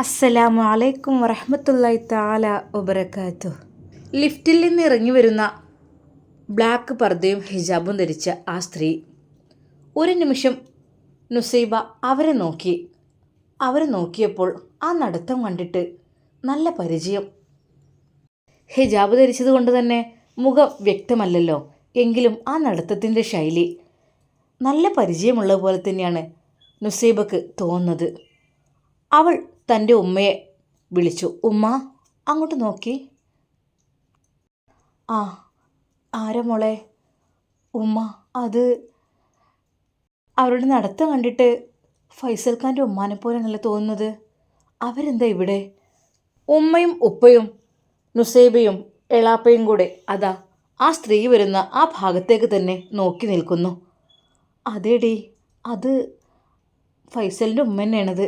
അസ്സലാമു അലൈക്കും വറഹ്മത്തുള്ളാഹി തആല വബറകാതുഹു. ലിഫ്റ്റിൽ നിന്ന് ഇറങ്ങി വരുന്ന ബ്ലാക്ക് പർദ്ദയും ഹിജാബും ധരിച്ച ആ സ്ത്രീ ഒരു നിമിഷം നുസൈബ അവരെ നോക്കിയപ്പോൾ ആ നടത്തം കണ്ടിട്ട് നല്ല പരിചയം. ഹിജാബ് ധരിച്ചത് കൊണ്ട് തന്നെ മുഖം വ്യക്തമല്ലല്ലോ, എങ്കിലും ആ നടത്തത്തിൻ്റെ ശൈലി നല്ല പരിചയമുള്ള പോലെ തന്നെയാണ് നുസൈബക്ക് തോന്നുന്നത്. അവൾ തൻ്റെ ഉമ്മയെ വിളിച്ചു. ഉമ്മ, അങ്ങോട്ട് നോക്കി. ആ, ആരാ മോളെ? ഉമ്മ, അത് അവരുടെ നടത്തം കണ്ടിട്ട് ഫൈസൽ ഖാൻ്റെ ഉമ്മാനെ പോലെയാണല്ലോ തോന്നുന്നത്. അവരെന്താ ഇവിടെ? ഉമ്മയും ഉപ്പയും നുസൈബയും എളാപ്പയും കൂടെ അതാ ആ സ്ത്രീ വരുന്ന ആ ഭാഗത്തേക്ക് തന്നെ നോക്കി നിൽക്കുന്നു. അതേടി, അത് ഫൈസലിൻ്റെ ഉമ്മ തന്നെയാണത്.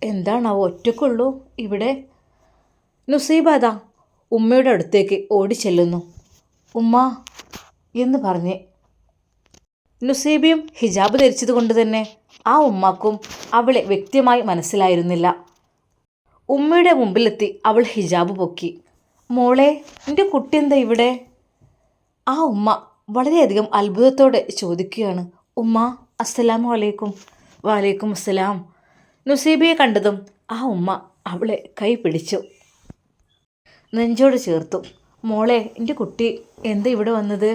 എന്താണാവോ ഒറ്റക്കുള്ളൂ ഇവിടെ? നുസൈബ അതാ ഉമ്മയുടെ അടുത്തേക്ക് ഓടിച്ചെല്ലുന്നു. ഉമ്മ എന്ന് പറഞ്ഞ് നുസൈബയും ഹിജാബ് ധരിച്ചത് കൊണ്ട് തന്നെ ആ ഉമ്മാക്കും അവളെ വ്യക്തമായി മനസ്സിലായിരുന്നില്ല. ഉമ്മയുടെ മുമ്പിലെത്തി അവൾ ഹിജാബ് പൊക്കി. മോളെ, എൻ്റെ കുട്ടി എന്താ ഇവിടെ? ആ ഉമ്മ വളരെയധികം അത്ഭുതത്തോടെ ചോദിക്കുകയാണ്. ഉമ്മ, അസ്സലാമു അലൈക്കും. വലൈക്കും അസ്സലാം. നുസൈബയെ കണ്ടതും ആ ഉമ്മ അവളെ കൈ പിടിച്ചു, നെഞ്ചോട് ചേർത്തു. മോളെ, എൻ്റെ കുട്ടി എന്താ ഇവിടെ വന്നത്?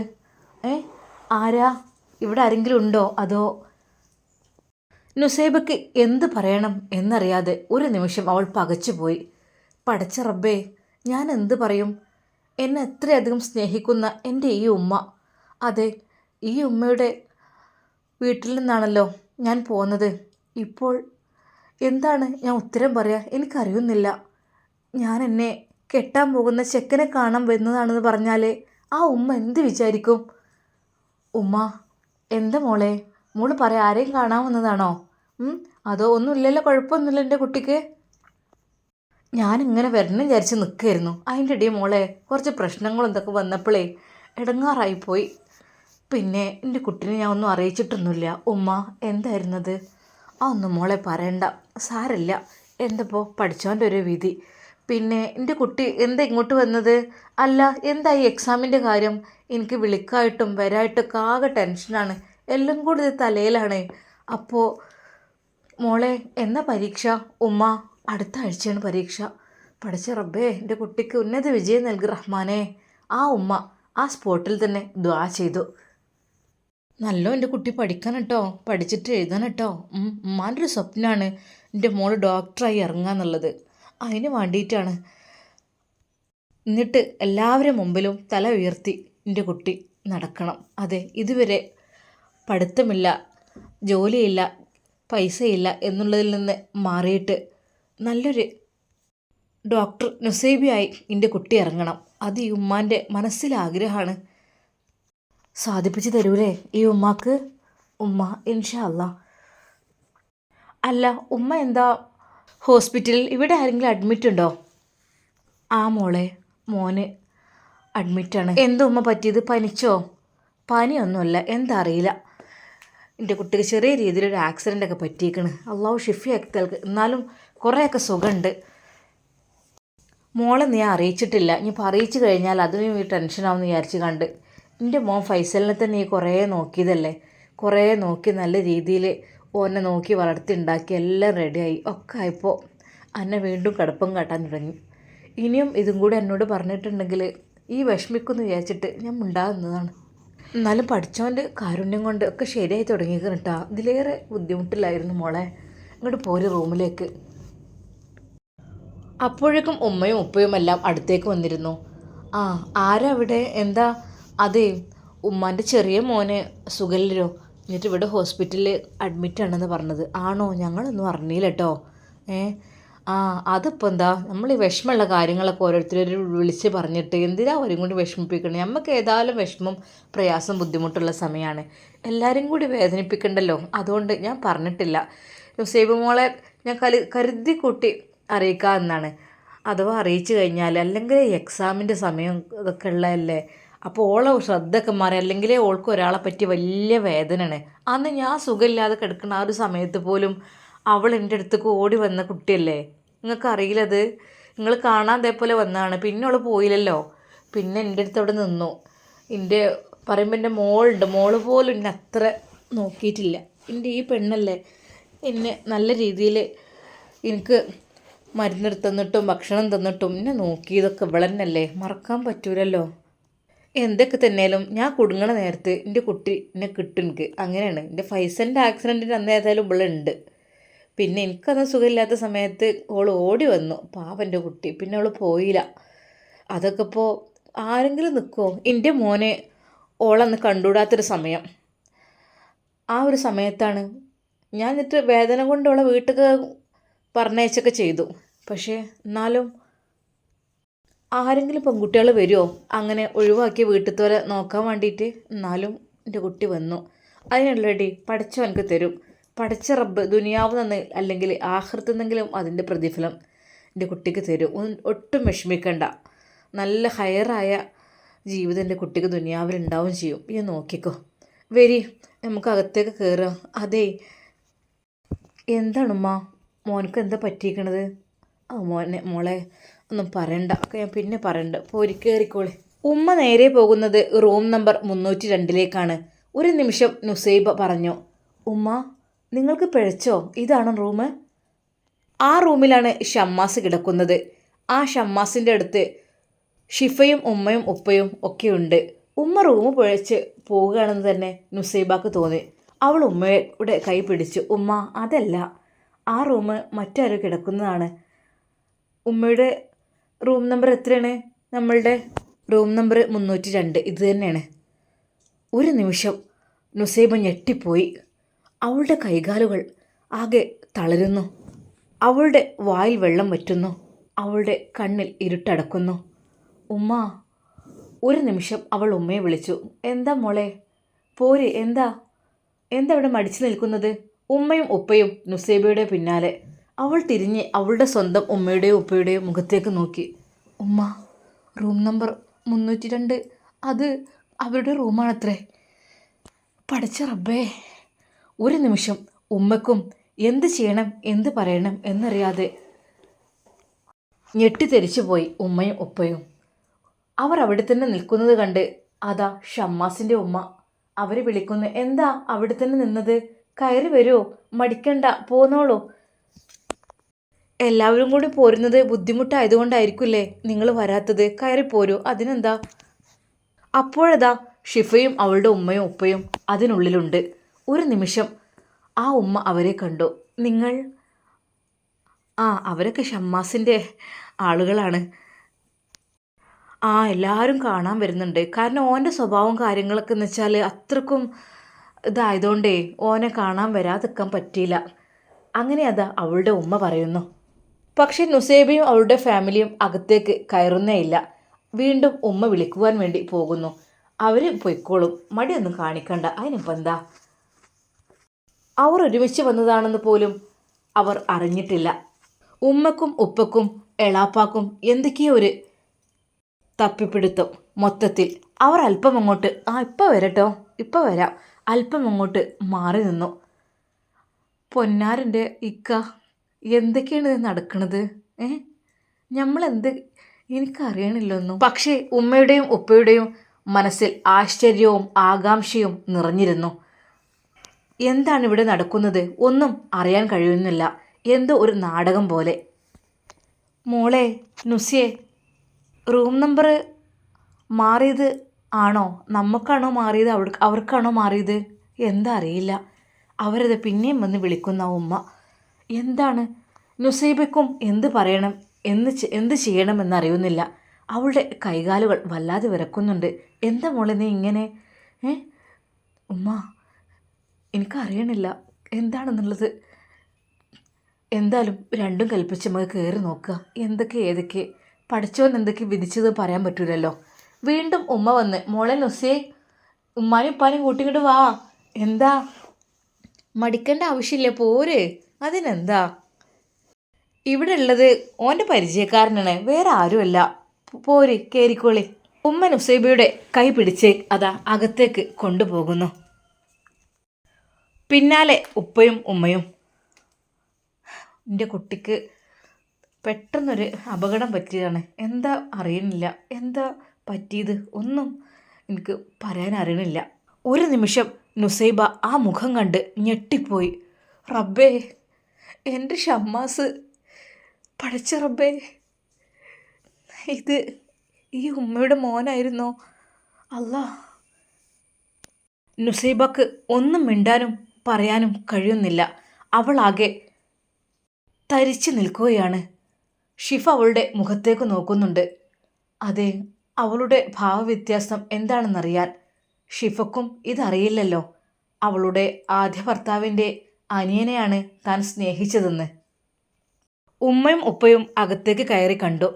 ആരാ? ഇവിടെ ആരെങ്കിലും ഉണ്ടോ? അതോ? നുസൈബയ്ക്ക് എന്ത് പറയണം എന്നറിയാതെ ഒരു നിമിഷം അവൾ പകച്ചുപോയി. പടച്ച റബ്ബേ, ഞാൻ എന്ത് പറയും? എന്നെ എത്രയധികം സ്നേഹിക്കുന്ന എൻ്റെ ഈ ഉമ്മ, അതെ, ഈ ഉമ്മയുടെ വീട്ടിൽ നിന്നാണല്ലോ ഞാൻ പോകുന്നത്. ഇപ്പോൾ എന്താണ് ഞാൻ ഉത്തരം പറയുക? എനിക്കറിയുന്നില്ല. ഞാൻ എന്നെ കെട്ടാൻ പോകുന്ന ചെക്കനെ കാണാൻ വരുന്നതാണെന്ന് പറഞ്ഞാൽ ആ ഉമ്മ എന്ത് വിചാരിക്കും? ഉമ്മ, എന്താ മോളെ? മോള് പറയാം, ആരെയും കാണാൻ വന്നതാണോ? അതോ ഒന്നുമില്ലല്ലോ, കുഴപ്പമൊന്നുമില്ല എൻ്റെ കുട്ടിക്ക്? ഞാനിങ്ങനെ വരണം വിചാരിച്ച് നിൽക്കുകയായിരുന്നു. അതിൻ്റെ ഇടയിൽ മോളെ കുറച്ച് പ്രശ്നങ്ങളും എന്തൊക്കെ വന്നപ്പോഴേ ഇടങ്ങാറായിപ്പോയി. പിന്നെ എൻ്റെ കുട്ടീനെ ഞാൻ ഒന്നും അറിയിച്ചിട്ടൊന്നുമില്ല. ഉമ്മ, എന്തായിരുന്നത്? ഒന്നും മോളെ പറയണ്ട, സാരല്ല. എന്തപ്പോൾ പഠിച്ചവൻ്റെ ഒരു വിധി. പിന്നെ എൻ്റെ കുട്ടി എന്താ ഇങ്ങോട്ട് വന്നത്? അല്ല, എന്താ ഈ എക്സാമിൻ്റെ കാര്യം? എനിക്ക് വിളിക്കായിട്ടും വരായിട്ടൊക്കെ ആകെ ടെൻഷനാണ്, എല്ലാം കൂടി ഇത് തലയിലാണ്. അപ്പോൾ മോളെ, എന്നാ പരീക്ഷ? ഉമ്മ, അടുത്ത ആഴ്ചയാണ് പരീക്ഷ. പഠിച്ച റബ്ബേ, എൻ്റെ കുട്ടിക്ക് ഉന്നത വിജയം നൽകി റഹ്മാനെ. ആ ഉമ്മ ആ സ്പോട്ടിൽ തന്നെ ദുആ ചെയ്തു. നല്ലോ എൻ്റെ കുട്ടി പഠിക്കാൻ കേട്ടോ, പഠിച്ചിട്ട് എഴുതാൻ കേട്ടോ. ഉമ്മാൻ്റെ ഒരു സ്വപ്നമാണ് എൻ്റെ മോള് ഡോക്ടറായി ഇറങ്ങുക എന്നുള്ളത്. അതിന് വേണ്ടിയിട്ടാണ്. എന്നിട്ട് എല്ലാവരും മുമ്പിലും തല ഉയർത്തി എൻ്റെ കുട്ടി നടക്കണം. അതെ, ഇതുവരെ പഠിത്തമില്ല, ജോലിയില്ല, പൈസയില്ല എന്നുള്ളതിൽ നിന്ന് മാറിയിട്ട് നല്ലൊരു ഡോക്ടർ നുസൈബിയായി എൻ്റെ കുട്ടി ഇറങ്ങണം. അത് ഈ ഉമ്മാൻ്റെ മനസ്സിലെ ആഗ്രഹമാണ്. സാധിപ്പിച്ച് തരൂലേ ഈ ഉമ്മാക്ക്? ഉമ്മ, ഇൻഷാ അല്ലാ. അല്ല ഉമ്മ, എന്താ ഹോസ്പിറ്റലിൽ ഇവിടെ ആരെങ്കിലും അഡ്മിറ്റ് ഉണ്ടോ? ആ മോളെ, മോന് അഡ്മിറ്റാണ്. എന്താ ഉമ്മ പറ്റിയത്? പനിച്ചോ? പനിയൊന്നുമല്ല, എന്താ അറിയില്ല. എൻ്റെ കുട്ടിക്ക് ചെറിയ രീതിയിലൊരു ആക്സിഡൻ്റൊക്കെ പറ്റിയിരിക്കണ്. അള്ളാഹു ഷിഫിയാക്കി തൽക്ക്. എന്നാലും കുറേയൊക്കെ സുഖമുണ്ട്. മോളെ നീ അറിയിച്ചിട്ടില്ല. ഇനിയിപ്പോൾ അറിയിച്ചു കഴിഞ്ഞാൽ അതിനും ഈ ടെൻഷനാവുമെന്ന് വിചാരിച്ച് കണ്ട്. എൻ്റെ മോൻ ഫൈസലിനെ തന്നെ നീ കുറേ നോക്കിയതല്ലേ, കുറേ നോക്കി നല്ല രീതിയിൽ ഓനെ നോക്കി വളർത്തി ഉണ്ടാക്കി എല്ലാം റെഡിയായി ഒക്കെ ആയപ്പോൾ എന്നെ വീണ്ടും കിടപ്പം കാട്ടാൻ തുടങ്ങി. ഇനിയും ഇതും കൂടി എന്നോട് പറഞ്ഞിട്ടുണ്ടെങ്കിൽ ഈ വിഷമിക്കുമെന്ന് വിചാരിച്ചിട്ട് ഞാൻ മിണ്ടാകുന്നതാണ്. എന്നാലും പഠിച്ചവൻ്റെ കാരുണ്യം കൊണ്ട് ഒക്കെ ശരിയായി തുടങ്ങിയിരിക്കണം കേട്ടോ. ഇതിലേറെ ബുദ്ധിമുട്ടില്ലായിരുന്നു മോളെ. ഇങ്ങോട്ട് പോര് റൂമിലേക്ക്. അപ്പോഴേക്കും ഉമ്മയും ഉപ്പയും എല്ലാം അടുത്തേക്ക് വന്നിരുന്നു. ആരാ അവിടെ? എന്താ? അതെ, ഉമ്മാൻ്റെ ചെറിയ മോന് സുഖമില്ലല്ലോ, എന്നിട്ട് ഇവിടെ ഹോസ്പിറ്റലിൽ അഡ്മിറ്റാണെന്ന് പറഞ്ഞത്. ആണോ? ഞങ്ങളൊന്നും അറിഞ്ഞില്ല കേട്ടോ. അതിപ്പോൾ എന്താ, നമ്മൾ ഈ വിഷമമുള്ള കാര്യങ്ങളൊക്കെ ഓരോരുത്തരും വിളിച്ച് പറഞ്ഞിട്ട് എന്തിനാ അവരും കൂടി വിഷമിപ്പിക്കണം? നമുക്ക് ഏതായാലും വിഷമം, പ്രയാസം, ബുദ്ധിമുട്ടുള്ള സമയമാണ്. എല്ലാവരും കൂടി വേദനിപ്പിക്കണ്ടല്ലോ, അതുകൊണ്ട് ഞാൻ പറഞ്ഞിട്ടില്ല. നുസൈബ മോളെ ഞാൻ കരുതി കൂട്ടി അറിയിക്കാമെന്നാണ്. അഥവാ അറിയിച്ചു കഴിഞ്ഞാൽ അല്ലെങ്കിൽ എക്സാമിൻ്റെ സമയം ഇതൊക്കെ ഉള്ളതല്ലേ, അപ്പോൾ ഓളെ ശ്രദ്ധയൊക്കെ മാറി. അല്ലെങ്കിൽ ഓൾക്ക് ഒരാളെ പറ്റി വലിയ വേദനയാണ്. അന്ന് ഞാൻ സുഖമില്ലാതെ കിടക്കുന്ന ആ ഒരു സമയത്ത് പോലും അവൾ എൻ്റെ അടുത്തേക്ക് ഓടി വന്ന കുട്ടിയല്ലേ. നിങ്ങൾക്ക് അറിയില്ലത്, നിങ്ങൾ കാണാൻ അതേപോലെ വന്നതാണ്. പിന്നെ അവൾ പോയില്ലല്ലോ. പിന്നെ എൻ്റെ അടുത്ത് അവിടെ നിന്നു. എൻ്റെ പറയുമ്പോൾ എൻ്റെ മോളുണ്ട്, മോള് പോലും എന്നെ അത്ര നോക്കിയിട്ടില്ല. എൻ്റെ ഈ പെണ്ണല്ലേ എന്നെ നല്ല രീതിയിൽ എനിക്ക് മരുന്നെടുത്ത് തന്നിട്ടും ഭക്ഷണം തന്നിട്ടും എന്നെ നോക്കിയതൊക്കെ ഇവളെന്നല്ലേ, മറക്കാൻ പറ്റൂലല്ലോ. എന്തൊക്കെ തന്നെയാലും ഞാൻ കുടുങ്ങണ നേരത്ത് എൻ്റെ കുട്ടി എന്നെ കിട്ടും എനിക്ക്. അങ്ങനെയാണ്. എൻ്റെ ഫൈസൻ്റെ ആക്സിഡൻറ്റിന് അന്ന് ഏതായാലും ഇവളുണ്ട്. പിന്നെ എനിക്കന്ന് സുഖമില്ലാത്ത സമയത്ത് ഓൾ ഓടി വന്നു, പാവൻ്റെ കുട്ടി. പിന്നെ അവൾ പോയില്ല. അതൊക്കെ ഇപ്പോൾ ആരെങ്കിലും നിൽക്കുമോ? എൻ്റെ മോനെ ഓളന്ന് കണ്ടുകൂടാത്തൊരു സമയം, ആ ഒരു സമയത്താണ് ഞാൻ എന്നിട്ട് വേദന കൊണ്ട് അവളെ വീട്ടിൽ പറഞ്ഞയച്ചൊക്കെ ചെയ്തു. പക്ഷേ എന്നാലും ആരെങ്കിലും പെൺകുട്ടികൾ വരുമോ അങ്ങനെ ഒഴിവാക്കിയ വീട്ടിൽത്തോലെ നോക്കാൻ വേണ്ടിയിട്ട്? എന്നാലും എൻ്റെ കുട്ടി വന്നു. അതിനുള്ളടി പഠിച്ചോ എനിക്ക് തരും. പഠിച്ച റബ്ബ് ദുനിയാവ് നിന്ന് അല്ലെങ്കിൽ ആഖിറത്ത് നിന്നെങ്കിലും അതിൻ്റെ പ്രതിഫലം എൻ്റെ കുട്ടിക്ക് തരും. ഒട്ടും വിഷമിക്കണ്ട. നല്ല ഹയറായ ജീവിതം എൻ്റെ കുട്ടിക്ക് ദുനിയാവിലുണ്ടാവും ചെയ്യും. ഈ നോക്കിക്കോ. വരി, നമുക്ക് അകത്തേക്ക് കയറാം. അതേ, എന്താണുമ്മ മോനക്ക് എന്താ പറ്റിയിരിക്കണത്? മോളെ ഒന്നും പറയണ്ട, ഞാൻ പിന്നെ പറയണ്ട. പോരി, കയറിക്കോളെ. ഉമ്മ നേരെ പോകുന്നത് റൂം നമ്പർ 302 ഒരു നിമിഷം നുസൈബ പറഞ്ഞു. ഉമ്മ, നിങ്ങൾക്ക് പിഴച്ചോ? ഇതാണ് റൂം. ആ റൂമിലാണ് ഷമ്മാസ് കിടക്കുന്നത്. ആ ഷമ്മാസിൻ്റെ അടുത്ത് ഷിഫയും ഉമ്മയും ഉപ്പയും ഒക്കെയുണ്ട്. ഉമ്മ റൂം പിഴച്ച് പോവുകയാണെന്ന് തന്നെ നുസൈബാക്ക് തോന്നി. അവൾ ഉമ്മയുടെ കൈ പിടിച്ചു. ഉമ്മ, അതല്ല, ആ റൂം മറ്റാരും കിടക്കുന്നതാണ്. ഉമ്മയുടെ റൂം നമ്പർ എത്രയാണ്? നമ്മളുടെ റൂം നമ്പർ 302. ഇത് തന്നെയാണ്. ഒരു നിമിഷം നുസൈബ ഞെട്ടിപ്പോയി. അവളുടെ കൈകാലുകൾ ആകെ തളരുന്നു. അവളുടെ വായിൽ വെള്ളം വറ്റുന്നു. അവളുടെ കണ്ണിൽ ഇരുട്ടടക്കുന്നു. ഉമ്മ. ഒരു നിമിഷം അവൾ ഉമ്മയെ വിളിച്ചു. എന്താ മോളെ, പോര്, എന്താ ഇവിടെ മടിച്ചു നിൽക്കുന്നത്? ഉമ്മയും ഉപ്പയും നുസൈബയുടെ പിന്നാലെ. അവൾ തിരിഞ്ഞ് അവളുടെ സ്വന്തം ഉമ്മയുടെയോ ഉപ്പയുടെയോ മുഖത്തേക്ക് നോക്കി. ഉമ്മ, റൂം നമ്പർ 302 അത് അവരുടെ റൂമാണത്രേ. പഠിച്ച റബ്ബേ. ഒരു നിമിഷം ഉമ്മക്കും എന്ത് ചെയ്യണം എന്ത് പറയണം എന്നറിയാതെ ഞെട്ടിത്തെരിച്ചു പോയി ഉമ്മയും ഉപ്പയും. അവർ അവിടെ തന്നെ നിൽക്കുന്നത് കണ്ട് അതാ ഷമ്മാസിൻ്റെ ഉമ്മ അവരെ വിളിക്കുന്നു. എന്താ അവിടെ തന്നെ നിന്നത്? കയറി വരുമോ? മടിക്കണ്ട, പോന്നോളൂ. എല്ലാവരും കൂടി പോരുന്നത് ബുദ്ധിമുട്ടായതുകൊണ്ടായിരിക്കില്ലേ നിങ്ങൾ വരാത്തത്? കയറിപ്പോരൂ, അതിനെന്താ? അപ്പോഴതാ ഷിഫയും അവളുടെ ഉമ്മയും ഉപ്പയും അതിനുള്ളിലുണ്ട്. ഒരു നിമിഷം ആ ഉമ്മ അവരെ കണ്ടു. നിങ്ങൾ? അവരൊക്കെ ഷമ്മാസിൻ്റെ ആളുകളാണ്. എല്ലാവരും കാണാൻ വരുന്നുണ്ട്. കാരണം ഓൻ്റെ സ്വഭാവം കാര്യങ്ങളൊക്കെ എന്ന് വെച്ചാൽ അത്രക്കും ഇതായതുകൊണ്ടേ ഓനെ കാണാൻ വരാതിരിക്കാൻ പറ്റിയില്ല. അങ്ങനെ അതാ അവളുടെ ഉമ്മ പറയുന്നു. പക്ഷെ നുസൈബയും അവളുടെ ഫാമിലിയും അകത്തേക്ക് കയറുന്നേ ഇല്ല. വീണ്ടും ഉമ്മ വിളിക്കുവാൻ വേണ്ടി പോകുന്നു. അവർ പൊയ്ക്കോളും, മടിയൊന്നും കാണിക്കണ്ട, അതിനിപ്പോൾ എന്താ. അവർ ഒരുമിച്ച് വന്നതാണെന്ന് പോലും അവർ അറിഞ്ഞിട്ടില്ല. ഉമ്മക്കും ഉപ്പക്കും എളാപ്പാക്കും എന്തൊക്കെയോ ഒരു തപ്പിപ്പിടുത്തം. മൊത്തത്തിൽ അവർ അല്പം അങ്ങോട്ട് ഇപ്പം വരട്ടോ, ഇപ്പം വരാം, അല്പം അങ്ങോട്ട് മാറി നിന്നു. പൊന്നാരൻ്റെ ഇക്ക, എന്തൊക്കെയാണ് ഇത് നടക്കണത്? നമ്മളെന്ത്, എനിക്കറിയണില്ലൊന്നും. പക്ഷേ ഉമ്മയുടെയും ഉപ്പയുടെയും മനസ്സിൽ ആശ്ചര്യവും ആകാംക്ഷയും നിറഞ്ഞിരുന്നു. എന്താണ് ഇവിടെ നടക്കുന്നത്? ഒന്നും അറിയാൻ കഴിയുന്നില്ല. എന്തോ ഒരു നാടകം പോലെ. മോളെ നുസിയെ, റൂം നമ്പർ മാറിയത് ആണോ? നമുക്കാണോ മാറിയത്, അവർക്കാണോ മാറിയത്? എന്താ അറിയില്ല. അവരത് പിന്നെയും വന്ന് വിളിക്കുന്ന ഉമ്മ. എന്താണ്? നുസൈബയ്ക്കും എന്ത് പറയണം എന്ത് ചെയ്യണമെന്നറിയുന്നില്ല. അവളുടെ കൈകാലുകൾ വല്ലാതെ വിറക്കുന്നുണ്ട്. എന്താ മോളെ നീ ഇങ്ങനെ? ഉമ്മ, എനിക്കറിയണില്ല എന്താണെന്നുള്ളത്. എന്തായാലും രണ്ടും കൽപ്പിച്ച് നമുക്ക് കയറി നോക്കുക. ഏതൊക്കെ പഠിച്ചോൻ എന്തൊക്കെ വിധിച്ചത് പറയാൻ പറ്റൂലല്ലോ. വീണ്ടും ഉമ്മ വന്ന്, മോളെ നുസിയെ, ഉമ്മാനും ഉപ്പാനും കൂട്ടിക്കിട്ട് വാ. എന്താ? മടിക്കേണ്ട ആവശ്യമില്ല, പോര്, അതിനെന്താ. ഇവിടെ ഉള്ളത് ഓൻ്റെ പരിചയക്കാരനാണ്, വേറെ ആരുമല്ല. പോര്, കയറിക്കോളി. ഉമ്മ നുസൈബയുടെ കൈ പിടിച്ച് അതാ അകത്തേക്ക് കൊണ്ടുപോകുന്നു. പിന്നാലെ ഉപ്പയും ഉമ്മയും. എൻ്റെ കുട്ടിക്ക് പെട്ടെന്നൊരു അപകടം പറ്റിയതാണ്. എന്താ അറിയണില്ല, എന്താ പറ്റിയത് ഒന്നും എനിക്ക് പറയാൻ അറിയണില്ല. ഒരു നിമിഷം നുസൈബ ആ മുഖം കണ്ട് ഞെട്ടിപ്പോയി. റബ്ബേ, എൻ്റെ ഷമ്മാസ്, പടച്ച റബ്ബേ, ഇത് ഈ ഉമ്മയുടെ മോനായിരുന്നോ? അല്ലാ. നുസൈബക്ക് ഒന്നും മിണ്ടാനും പറയാനും കഴിയുന്നില്ല. അവളാകെ തരിച്ചു നിൽക്കുകയാണ്. ഷിഫ അവളുടെ മുഖത്തേക്ക് നോക്കുന്നുണ്ട്. അതെ, അവളുടെ ഭാവവ്യത്യാസം എന്താണെന്നറിയാൻ ഷിഫക്കും ഇതറിയില്ലല്ലോ. അവളുടെ ആദ്യ ഭർത്താവിൻ്റെ അനിയനെയാണ് താൻ സ്നേഹിച്ചതെന്ന്. ഉമ്മയും ഉപ്പയും അകത്തേക്ക് കയറി കണ്ടു.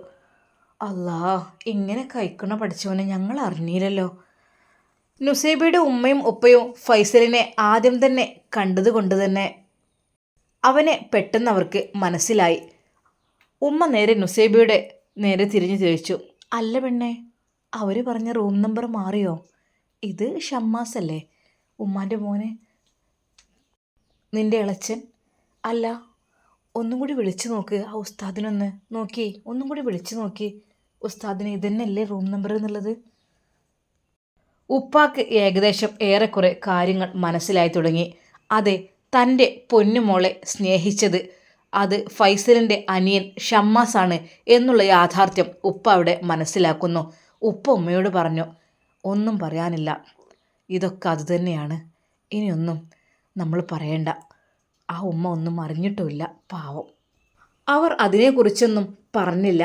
അല്ലാ, ഇങ്ങനെ കഴിക്കണ പഠിച്ചവനെ ഞങ്ങൾ അറിഞ്ഞില്ലല്ലോ. നുസൈബയുടെ ഉമ്മയും ഉപ്പയും ഫൈസലിനെ ആദ്യം തന്നെ കണ്ടതുകൊണ്ട് തന്നെ അവനെ പെട്ടെന്ന് അവർക്ക് മനസ്സിലായി. ഉമ്മ നേരെ നുസൈബയുടെ നേരെ തിരിഞ്ഞു ചോദിച്ചു, അല്ല പെണ്ണെ, അവർ പറഞ്ഞ റൂം നമ്പർ മാറിയോ? ഇത് ഷമ്മാസ് അല്ലേ, ഉമ്മാൻ്റെ മോനെ, നിൻ്റെ ഇളച്ചൻ? അല്ല, ഒന്നും കൂടി വിളിച്ചു നോക്ക് ആ ഉസ്താദിനൊന്ന്. നോക്കി, ഒന്നും കൂടി വിളിച്ചു നോക്കി ഉസ്താദിന്, ഇതന്നെയല്ലേ റൂം നമ്പർ എന്നുള്ളത്. ഉപ്പാക്ക് ഏകദേശം ഏറെക്കുറെ കാര്യങ്ങൾ മനസ്സിലായി തുടങ്ങി. അതെ, തൻ്റെ പൊന്നുമോളെ സ്നേഹിച്ചത് അത് ഫൈസലിൻ്റെ അനിയൻ ഷമ്മാസാണ് എന്നുള്ള യാഥാർത്ഥ്യം ഉപ്പ അവിടെ മനസ്സിലാക്കുന്നു. ഉപ്പ ഉമ്മയോട് പറഞ്ഞു, ഒന്നും പറയാനില്ല, ഇതൊക്കെ അതുതന്നെയാണ്, ഇനിയൊന്നും നമ്മൾ പറയണ്ട. ആ ഉമ്മ ഒന്നും അറിഞ്ഞിട്ടുമില്ല, പാവം. അവർ അതിനെക്കുറിച്ചൊന്നും പറഞ്ഞില്ല.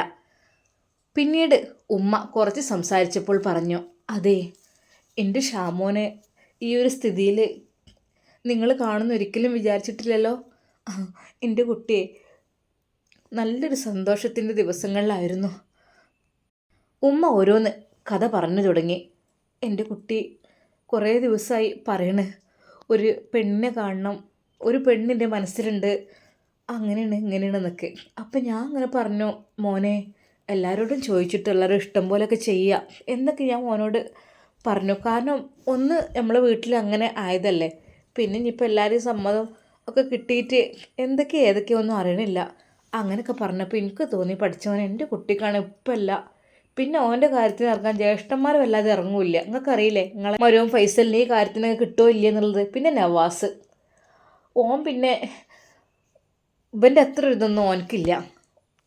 പിന്നീട് ഉമ്മ കുറച്ച് സംസാരിച്ചപ്പോൾ പറഞ്ഞു, അതെ, എൻ്റെ ഷാമോനെ ഈ ഒരു സ്ഥിതിയിൽ നിങ്ങൾ കാണുന്ന ഒരിക്കലും വിചാരിച്ചിട്ടില്ലല്ലോ. എൻ്റെ കുട്ടിയെ നല്ലൊരു സന്തോഷത്തിൻ്റെ ദിവസങ്ങളിലായിരുന്നു. ഉമ്മ ഓരോന്ന് കഥ പറഞ്ഞു തുടങ്ങി. എൻ്റെ കുട്ടി കുറേ ദിവസമായി പറയണ്, ഒരു പെണ്ണിനെ കാണണം, ഒരു പെണ്ണിൻ്റെ മനസ്സിലുണ്ട്, അങ്ങനെയാണ് ഇങ്ങനെയാണെന്നൊക്കെ. അപ്പം ഞാൻ അങ്ങനെ പറഞ്ഞു, മോനെ എല്ലാവരോടും ചോദിച്ചിട്ട് എല്ലാവരും ഇഷ്ടം പോലെയൊക്കെ ചെയ്യുക എന്നൊക്കെ ഞാൻ മോനോട് പറഞ്ഞു. കാരണം ഒന്ന് നമ്മളെ വീട്ടിൽ അങ്ങനെ ആയതല്ലേ, പിന്നെ ഇനിയിപ്പോൾ എല്ലാവരെയും സമ്മതം ഒക്കെ കിട്ടിയിട്ട് ഏതൊക്കെയോ ഒന്നും അറിയണില്ല. അങ്ങനെയൊക്കെ പറഞ്ഞപ്പോൾ എനിക്ക് തോന്നി, പഠിച്ചവൻ എൻ്റെ കുട്ടിക്കാണ് ഇപ്പമല്ല, പിന്നെ ഓൻ്റെ കാര്യത്തിന് ഇറങ്ങാൻ ജ്യേഷ്ഠന്മാരും വല്ലാതെ ഇറങ്ങൂല്ല. നിങ്ങൾക്കറിയില്ലേ നിങ്ങളെ മരുവും ഫൈസലിന് ഈ കാര്യത്തിനൊക്കെ കിട്ടുമോ ഇല്ല എന്നുള്ളത്. പിന്നെ നവാസ്, ഓൻ പിന്നെ ഇവൻ്റെ അത്ര ഇതൊന്നും ഓനക്കില്ല,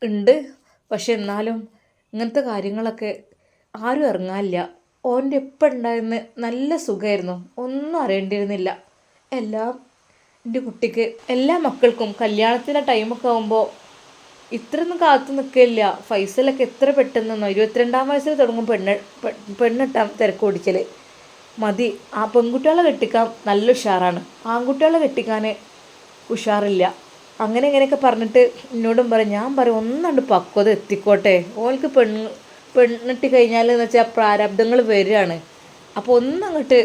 ഉണ്ട്, പക്ഷെ എന്നാലും ഇങ്ങനത്തെ കാര്യങ്ങളൊക്കെ ആരും ഇറങ്ങാനില്ല. ഓൻ്റെ എപ്പം ഉണ്ടായിരുന്ന നല്ല സുഖമായിരുന്നു, ഒന്നും അറിയേണ്ടിയിരുന്നില്ല. എല്ലാം എൻ്റെ കുട്ടിക്ക്, എല്ലാ മക്കൾക്കും കല്യാണത്തിൻ്റെ ടൈമൊക്കെ ആകുമ്പോൾ ഇത്രയൊന്നും കാത്തു നിൽക്കില്ല. ഫൈസലൊക്കെ എത്ര പെട്ടെന്നോ 22-ാം വയസ്സിൽ തുടങ്ങും പെണ്ണിട്ടാൻ തിരക്ക് ഓടിക്കൽ മതി. ആ പെൺകുട്ടികളെ കെട്ടിക്കാൻ നല്ല ഉഷാറാണ്, ആൺകുട്ടികളെ കെട്ടിക്കാൻ ഉഷാറില്ല. അങ്ങനെ ഇങ്ങനെയൊക്കെ പറഞ്ഞിട്ട് എന്നോടും പറയും. ഞാൻ പറയും, ഒന്നുകൊണ്ട് പക്വത എത്തിക്കോട്ടെ, ഓൾക്ക് പെണ്ണിട്ട് കഴിഞ്ഞാൽ എന്ന് വെച്ചാൽ പ്രാരബ്ധങ്ങൾ വരികയാണ്, അപ്പോൾ ഒന്നങ്ങോട്ട്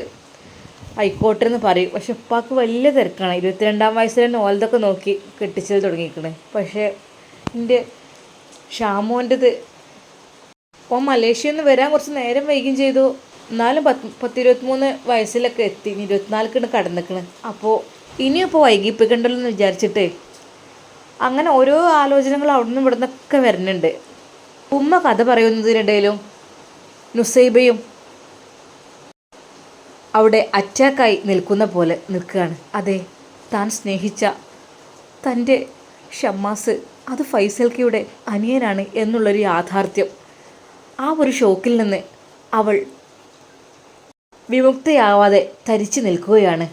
ആയിക്കോട്ടെ എന്ന് പറയും. പക്ഷെ ഉപ്പാക്ക് വലിയ തിരക്കാണ്. 22-ാം വയസ്സിൽ തന്നെ ഓലതൊക്കെ നോക്കി കെട്ടിച്ചത് തുടങ്ങിയിരിക്കണേ. പക്ഷേ എൻ്റെ ഷാമോൻ്റെത്, ഓൻ മലേഷ്യയിൽ നിന്ന് വരാൻ കുറച്ച് നേരം വൈകുകയും ചെയ്തു, എന്നാലും 23 വയസ്സിലൊക്കെ എത്തി, 24 കടന്നിക്കണ്. അപ്പോൾ ഇനിയിപ്പോൾ വൈകിപ്പിക്കണ്ടല്ലോ എന്ന് വിചാരിച്ചിട്ട് അങ്ങനെ ഓരോ ആലോചനകൾ അവിടെ നിന്ന് ഇവിടെ നിന്നൊക്കെ വരുന്നുണ്ട്. ഉമ്മ കഥ പറയുന്നതിനിടയിലും നുസൈബയും അവിടെ അറ്റാക്കായി നിൽക്കുന്ന പോലെ നിൽക്കുകയാണ്. അതെ, താൻ സ്നേഹിച്ച തൻ്റെ ഷമ്മാസ് അത് ഫൈസൽക്കയുടെ അനിയനാണ് എന്നുള്ളൊരു യാഥാർത്ഥ്യം, ആ ഒരു ഷോക്കിൽ നിന്ന് അവൾ വിമുക്തയാവാതെ തരിച്ചു നിൽക്കുകയാണ്.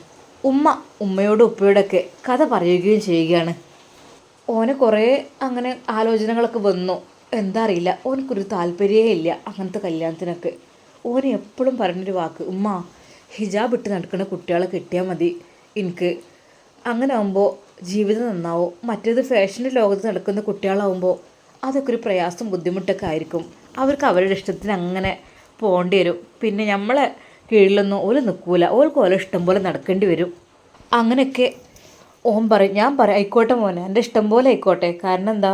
ഉമ്മ ഉമ്മയോടും ഉപ്പയോടൊക്കെ കഥ പറയുകയും ചെയ്യുകയാണ്. ഓന് കുറേ അങ്ങനെ ആലോചനകളൊക്കെ വന്നു. എന്താ അറിയില്ല, ഓനക്കൊരു താല്പര്യമേ ഇല്ല അങ്ങനത്തെ കല്യാണത്തിനൊക്കെ. ഓന് എപ്പോഴും പറഞ്ഞൊരു വാക്ക്, ഉമ്മ ഹിജാബ് ഇട്ട് നടക്കുന്ന കുട്ടികളെ കിട്ടിയാൽ മതി എനിക്ക്, അങ്ങനെ ആകുമ്പോൾ ജീവിതം നന്നാവും. മറ്റേത് ഫാഷൻ്റെ ലോകത്ത് നടക്കുന്ന കുട്ടികളാവുമ്പോൾ അതൊക്കെ ഒരു പ്രയാസം ബുദ്ധിമുട്ടൊക്കെ ആയിരിക്കും, അവർക്ക് അവരുടെ ഇഷ്ടത്തിന് അങ്ങനെ പോകേണ്ടി വരും, പിന്നെ നമ്മളെ കീഴിലൊന്നും ഓല് നിൽക്കൂല, ഓൾക്ക് ഓരോ ഇഷ്ടം പോലെ നടക്കേണ്ടി വരും. അങ്ങനെയൊക്കെ ഓൻ പറയും. ഞാൻ പറയും, ആയിക്കോട്ടെ മോനെ, എൻ്റെ ഇഷ്ടം പോലെ ആയിക്കോട്ടെ, കാരണം എന്താ,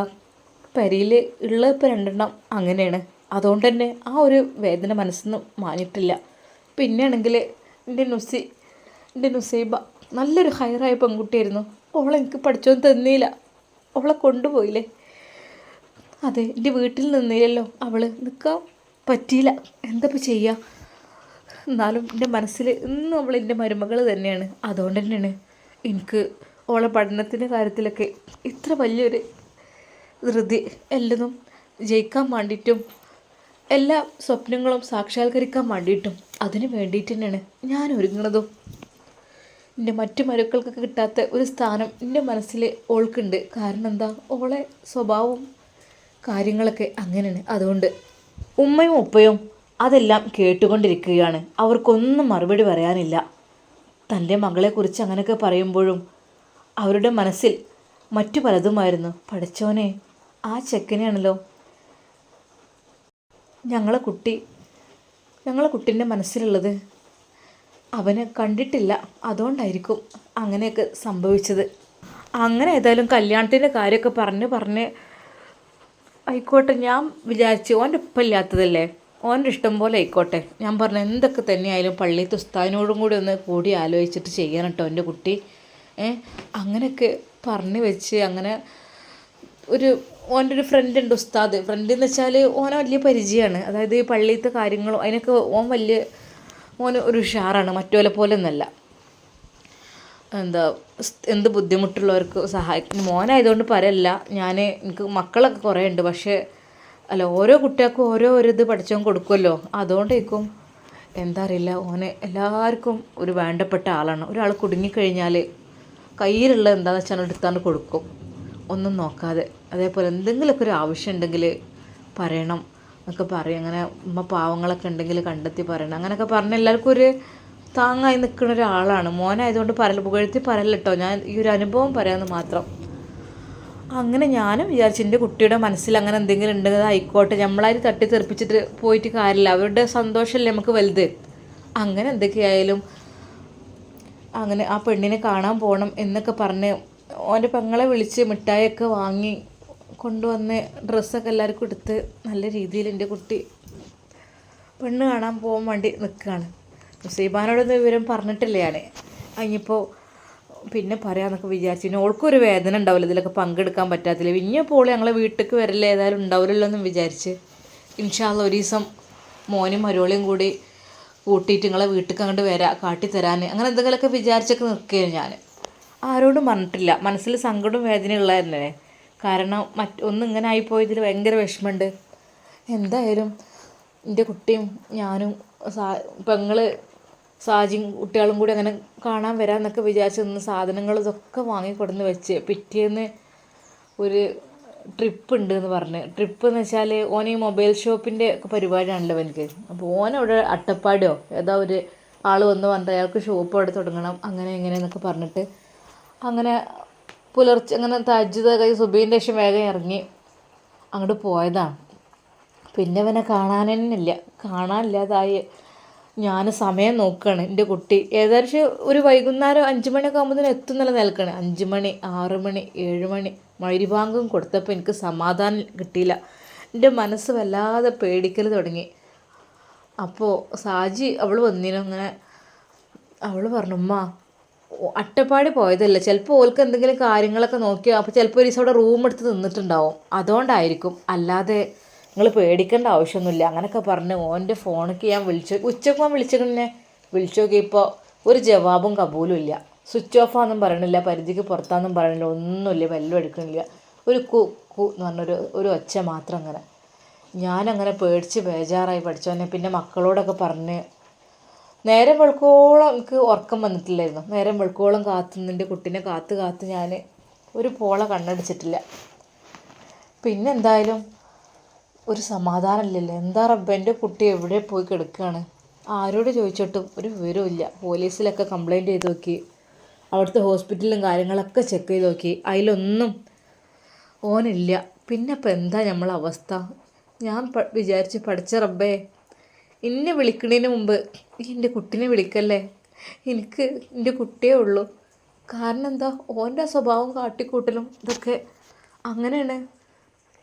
പെരിയിൽ ഉള്ള ഇപ്പോൾ 2 അങ്ങനെയാണ്, അതുകൊണ്ട് തന്നെ ആ ഒരു വേദന മനസ്സിന്ന് മാനിട്ടില്ല. പിന്നെ ആണെങ്കിൽ എൻ്റെ നുസൈബ നല്ലൊരു ഹയറായ പെൺകുട്ടിയായിരുന്നു, ഓളെ എനിക്ക് പഠിച്ചോന്ന് തന്നില്ല, ഓളെ കൊണ്ടുപോയില്ലേ. അതെ, എൻ്റെ വീട്ടിൽ നിന്നില്ലല്ലോ അവൾ, നിൽക്കാൻ പറ്റിയില്ല. എന്തപ്പോൾ ചെയ്യുക? എന്നാലും എൻ്റെ മനസ്സിൽ ഇന്നും അവൾ എൻ്റെ മരുമകൾ തന്നെയാണ്. അതുകൊണ്ട് തന്നെയാണ് എനിക്ക് ഓളെ പഠനത്തിൻ്റെ കാര്യത്തിലൊക്കെ ഇത്ര വലിയൊരു ധൃതി. എല്ലതും ജയിക്കാൻ വേണ്ടിയിട്ടും എല്ലാ സ്വപ്നങ്ങളും സാക്ഷാത്കരിക്കാൻ വേണ്ടിയിട്ടും അതിന് വേണ്ടിയിട്ട് തന്നെയാണ് ഞാൻ ഒരുങ്ങണതും. എൻ്റെ മറ്റു മരുക്കൾക്കൊക്കെ കിട്ടാത്ത ഒരു സ്ഥാനം എൻ്റെ മനസ്സിൽ ഓൾക്കുണ്ട്. കാരണം എന്താ, ഓളെ സ്വഭാവവും കാര്യങ്ങളൊക്കെ അങ്ങനെയാണ്. അതുകൊണ്ട് ഉമ്മയും ഉപ്പയും അതെല്ലാം കേട്ടുകൊണ്ടിരിക്കുകയാണ്. അവർക്കൊന്നും മറുപടി പറയാനില്ല. തൻ്റെ മകളെക്കുറിച്ച് അങ്ങനെയൊക്കെ പറയുമ്പോഴും അവരുടെ മനസ്സിൽ മറ്റു പലതുമായിരുന്നു. പഠിച്ചോനെ, ആ ചെക്കനെയാണല്ലോ ഞങ്ങളെ കുട്ടീൻ്റെ മനസ്സിലുള്ളത്. അവനെ കണ്ടിട്ടില്ല, അതുകൊണ്ടായിരിക്കും അങ്ങനെയൊക്കെ സംഭവിച്ചത്. അങ്ങനെ ഏതായാലും കല്യാണത്തിൻ്റെ കാര്യമൊക്കെ പറഞ്ഞ് ആയിക്കോട്ടെ. ഞാൻ വിചാരിച്ചു ഓൻ്റെ ഇല്ലാത്തതല്ലേ, ഓൻ്റെ ഇഷ്ടം പോലെ ആയിക്കോട്ടെ. ഞാൻ പറഞ്ഞു എന്തൊക്കെ തന്നെയായാലും പള്ളിയിലത്തെ ഉസ്താദിനോടും കൂടി ഒന്ന് കൂടി ആലോചിച്ചിട്ട് ചെയ്യണം കേട്ടോ എൻ്റെ കുട്ടി. അങ്ങനെയൊക്കെ പറഞ്ഞു വെച്ച് അങ്ങനെ ഓൻ്റെ ഒരു ഫ്രണ്ട് ഉണ്ട്, ഉസ്താദ്. ഫ്രണ്ട് എന്ന് വെച്ചാൽ ഓനെ വലിയ പരിചയമാണ്. അതായത് ഈ പള്ളിയിലത്തെ കാര്യങ്ങളും അതിനൊക്കെ ഓന് ഒരു ഉഷാറാണ്, മറ്റോലെ പോലെ ഒന്നല്ല. എന്ത് ബുദ്ധിമുട്ടുള്ളവർക്ക് സഹായിക്കും. മോനായതുകൊണ്ട് പറയല്ല, എനിക്ക് മക്കളൊക്കെ കുറേ ഉണ്ട്. പക്ഷേ ഓരോ കുട്ടികൾക്കും ഓരോ ഇത് പഠിച്ചവൻ കൊടുക്കുമല്ലോ, അതുകൊണ്ടേക്കും എന്താ അറിയില്ല, ഓന് എല്ലാവർക്കും ഒരു വേണ്ടപ്പെട്ട ആളാണ്. ഒരാൾ കുടുങ്ങിക്കഴിഞ്ഞാൽ കയ്യിലുള്ള എന്താണെന്ന് വെച്ചാൽ എടുത്താണ്ട് കൊടുക്കും, ഒന്നും നോക്കാതെ. അതേപോലെ എന്തെങ്കിലുമൊക്കെ ഒരു ആവശ്യം ഉണ്ടെങ്കിൽ പറയണം എന്നൊക്കെ പറയും. അങ്ങനെ പാവങ്ങളൊക്കെ ഉണ്ടെങ്കിൽ കണ്ടെത്തി പറയണം. അങ്ങനെയൊക്കെ പറഞ്ഞ് എല്ലാവർക്കും ഒരു താങ്ങായി നിൽക്കുന്ന ഒരാളാണ്. മോനായതുകൊണ്ട് പുകഴ്ത്തി പറയല്ല കേട്ടോ, ഞാൻ ഈ ഒരു അനുഭവം പറയാമെന്ന് മാത്രം. അങ്ങനെ ഞാനും വിചാരിച്ചു എൻ്റെ കുട്ടിയുടെ മനസ്സിൽ അങ്ങനെ എന്തെങ്കിലും ഉണ്ടെങ്കിൽ ആയിക്കോട്ടെ, നമ്മളായിട്ട് തട്ടിത്തെറിപ്പിച്ചിട്ട് പോയിട്ട് കാര്യമില്ല, അവരുടെ സന്തോഷമല്ലേ നമുക്ക് വലുത്. അങ്ങനെ എന്തൊക്കെയായാലും അങ്ങനെ ആ പെണ്ണിനെ കാണാൻ പോകണം എന്നൊക്കെ പറഞ്ഞ് ഓൻ്റെ പെങ്ങളെ വിളിച്ച് മിഠായിയൊക്കെ വാങ്ങി കൊണ്ടുവന്ന് ഡ്രസ്സൊക്കെ എല്ലാവർക്കും എടുത്ത് നല്ല രീതിയിൽ എൻ്റെ കുട്ടി പെണ്ണ് കാണാൻ പോകാൻ വേണ്ടി നിൽക്കുകയാണ്. മുസൈബാനോടൊന്നും വിവരം പറഞ്ഞിട്ടില്ല ഞാൻ. അതിനിപ്പോൾ പിന്നെ പറയാമെന്നൊക്കെ വിചാരിച്ചു. പിന്നെ ഓൾക്കൊരു വേദന ഉണ്ടാവില്ല ഇതിലൊക്കെ പങ്കെടുക്കാൻ പറ്റാത്തില്ല. ഇനിയിപ്പോൾ ഞങ്ങളെ വീട്ടിലേക്ക് വരല്ല, ഏതായാലും ഉണ്ടാവില്ലല്ലോ എന്നും വിചാരിച്ച് ഇൻഷാ അല്ലാ ഒരു ദിവസം മോനും മരോളയും കൂടി കൂട്ടിയിട്ട് നിങ്ങളെ വീട്ടിലേക്ക് അങ്ങോട്ട് കാട്ടിത്തരാൻ അങ്ങനെ എന്തെങ്കിലുമൊക്കെ വിചാരിച്ചൊക്കെ നിൽക്കുകയാണ് ഞാൻ. ആരോടും പറഞ്ഞിട്ടില്ല. മനസ്സിൽ സങ്കടവും വേദനയും ഉള്ളതല്ലേ. കാരണം ഒന്നും ഇങ്ങനെ ആയിപ്പോയതിൽ ഭയങ്കര വിഷമമുണ്ട്. എന്തായാലും എൻ്റെ കുട്ടിയും ഞാനും പെങ്ങൾ സാജിയും കുട്ടികളും കൂടി അങ്ങനെ കാണാൻ വരാമെന്നൊക്കെ വിചാരിച്ച് നിന്ന് സാധനങ്ങൾ ഇതൊക്കെ വാങ്ങിക്കൊടുന്ന് വെച്ച് പിറ്റേന്ന് ഒരു ട്രിപ്പ് ഉണ്ട് എന്ന് പറഞ്ഞ്. ട്രിപ്പ് എന്ന് വെച്ചാൽ ഓൻ ഈ മൊബൈൽ ഷോപ്പിൻ്റെ ഒക്കെ പരിപാടിയാണല്ലോ എനിക്ക്. അപ്പോൾ ഓനവിടെ അട്ടപ്പാടിയോ ഏതാ ഒരു ആൾ വന്നിട്ട് അയാൾക്ക് ഷോപ്പ് അവിടെ തുടങ്ങണം അങ്ങനെ എങ്ങനെയെന്നൊക്കെ പറഞ്ഞിട്ട് അങ്ങനെ പുലർച്ചെ അങ്ങനെ തഹജ്ജുദ് സുബഹിൻ്റെ ശേഷം വേഗം ഇറങ്ങി അങ്ങോട്ട് പോയതാണ്. പിന്നെ അവനെ കാണാനില്ലാതായി. ഞാൻ സമയം നോക്കുകയാണ്. എൻ്റെ കുട്ടി ഏകദേശം ഒരു വൈകുന്നേരം 5 മണിയൊക്കെ ആകുമ്പോഴത്തേനും എത്തുന്നല്ല നിൽക്കുകയാണ്. 5 മണി 6 മണി 7 മണി മഗ്‌രിബാങ്കും കൊടുത്തപ്പോൾ എനിക്ക് സമാധാനം കിട്ടിയില്ല. എൻ്റെ മനസ്സ് വല്ലാതെ പേടിക്കൽ തുടങ്ങി. അപ്പോൾ സാജി അവൾ വന്നിരുന്നു. അങ്ങനെ അവൾ പറഞ്ഞു, ഉമ്മ അട്ടപ്പാടി പോയതല്ല, ചിലപ്പോൾ ഓൾക്ക് എന്തെങ്കിലും കാര്യങ്ങളൊക്കെ നോക്കിയോ, അപ്പോൾ ചിലപ്പോൾ ഒരു ദിവസം അവിടെ റൂം എടുത്ത് നിന്നിട്ടുണ്ടാവും, അതുകൊണ്ടായിരിക്കും, അല്ലാതെ നിങ്ങൾ പേടിക്കേണ്ട ആവശ്യമൊന്നുമില്ല അങ്ങനെയൊക്കെ പറഞ്ഞ് ഓൻ്റെ ഫോണിലേക്ക് ഞാൻ ഉച്ചയ്ക്ക് ഞാൻ വിളിച്ചു നോക്കിയപ്പോൾ ഒരു ജവാബും കബൂലും ഇല്ല. സ്വിച്ച് ഓഫാന്നും പറയണില്ല, പരിധിക്ക് പുറത്താന്നും പറയണില്ല, ഒന്നുമില്ല, വെല്ലം എടുക്കണില്ല. ഒരു എന്ന് പറഞ്ഞൊരു ഒച്ച മാത്രം. അങ്ങനെ ഞാനങ്ങനെ പേടിച്ച് ബേജാറായി പഠിച്ചോനെ. പിന്നെ മക്കളോടൊക്കെ പറഞ്ഞ് നേരം വെളുക്കോളം എനിക്ക് ഉറക്കം വന്നിട്ടില്ലായിരുന്നു. നേരം വെളുക്കോളം എൻ്റെ കുട്ടീനെ കാത്ത് ഞാൻ ഒരു പോള കണ്ണടിച്ചിട്ടില്ല. പിന്നെ എന്തായാലും ഒരു സമാധാനമില്ലല്ലോ. എന്താ റബ്ബേ, എൻ്റെ കുട്ടി എവിടെ പോയി കിടക്കുകയാണ്, ആരോട് ചോദിച്ചിട്ടും ഒരു വിവരവും ഇല്ല. പോലീസിലൊക്കെ കംപ്ലയിൻറ്റ് ചെയ്ത് നോക്കി, അവിടുത്തെ ഹോസ്പിറ്റലും കാര്യങ്ങളൊക്കെ ചെക്ക് ചെയ്ത് നോക്കി, അതിലൊന്നും ഓനില്ല. പിന്നെ ഇപ്പം എന്താ നമ്മളെ അവസ്ഥ? ഞാൻ വിചാരിച്ച് പഠിച്ച റബ്ബേ, എന്നെ വിളിക്കുന്നതിന് മുമ്പ് എൻ്റെ കുട്ടീനെ വിളിക്കല്ലേ, എനിക്ക് എൻ്റെ കുട്ടിയേ ഉള്ളൂ. കാരണം എന്താ, ഓൻ്റെ സ്വഭാവം കാട്ടിക്കൂട്ടലും ഇതൊക്കെ അങ്ങനെയാണ്.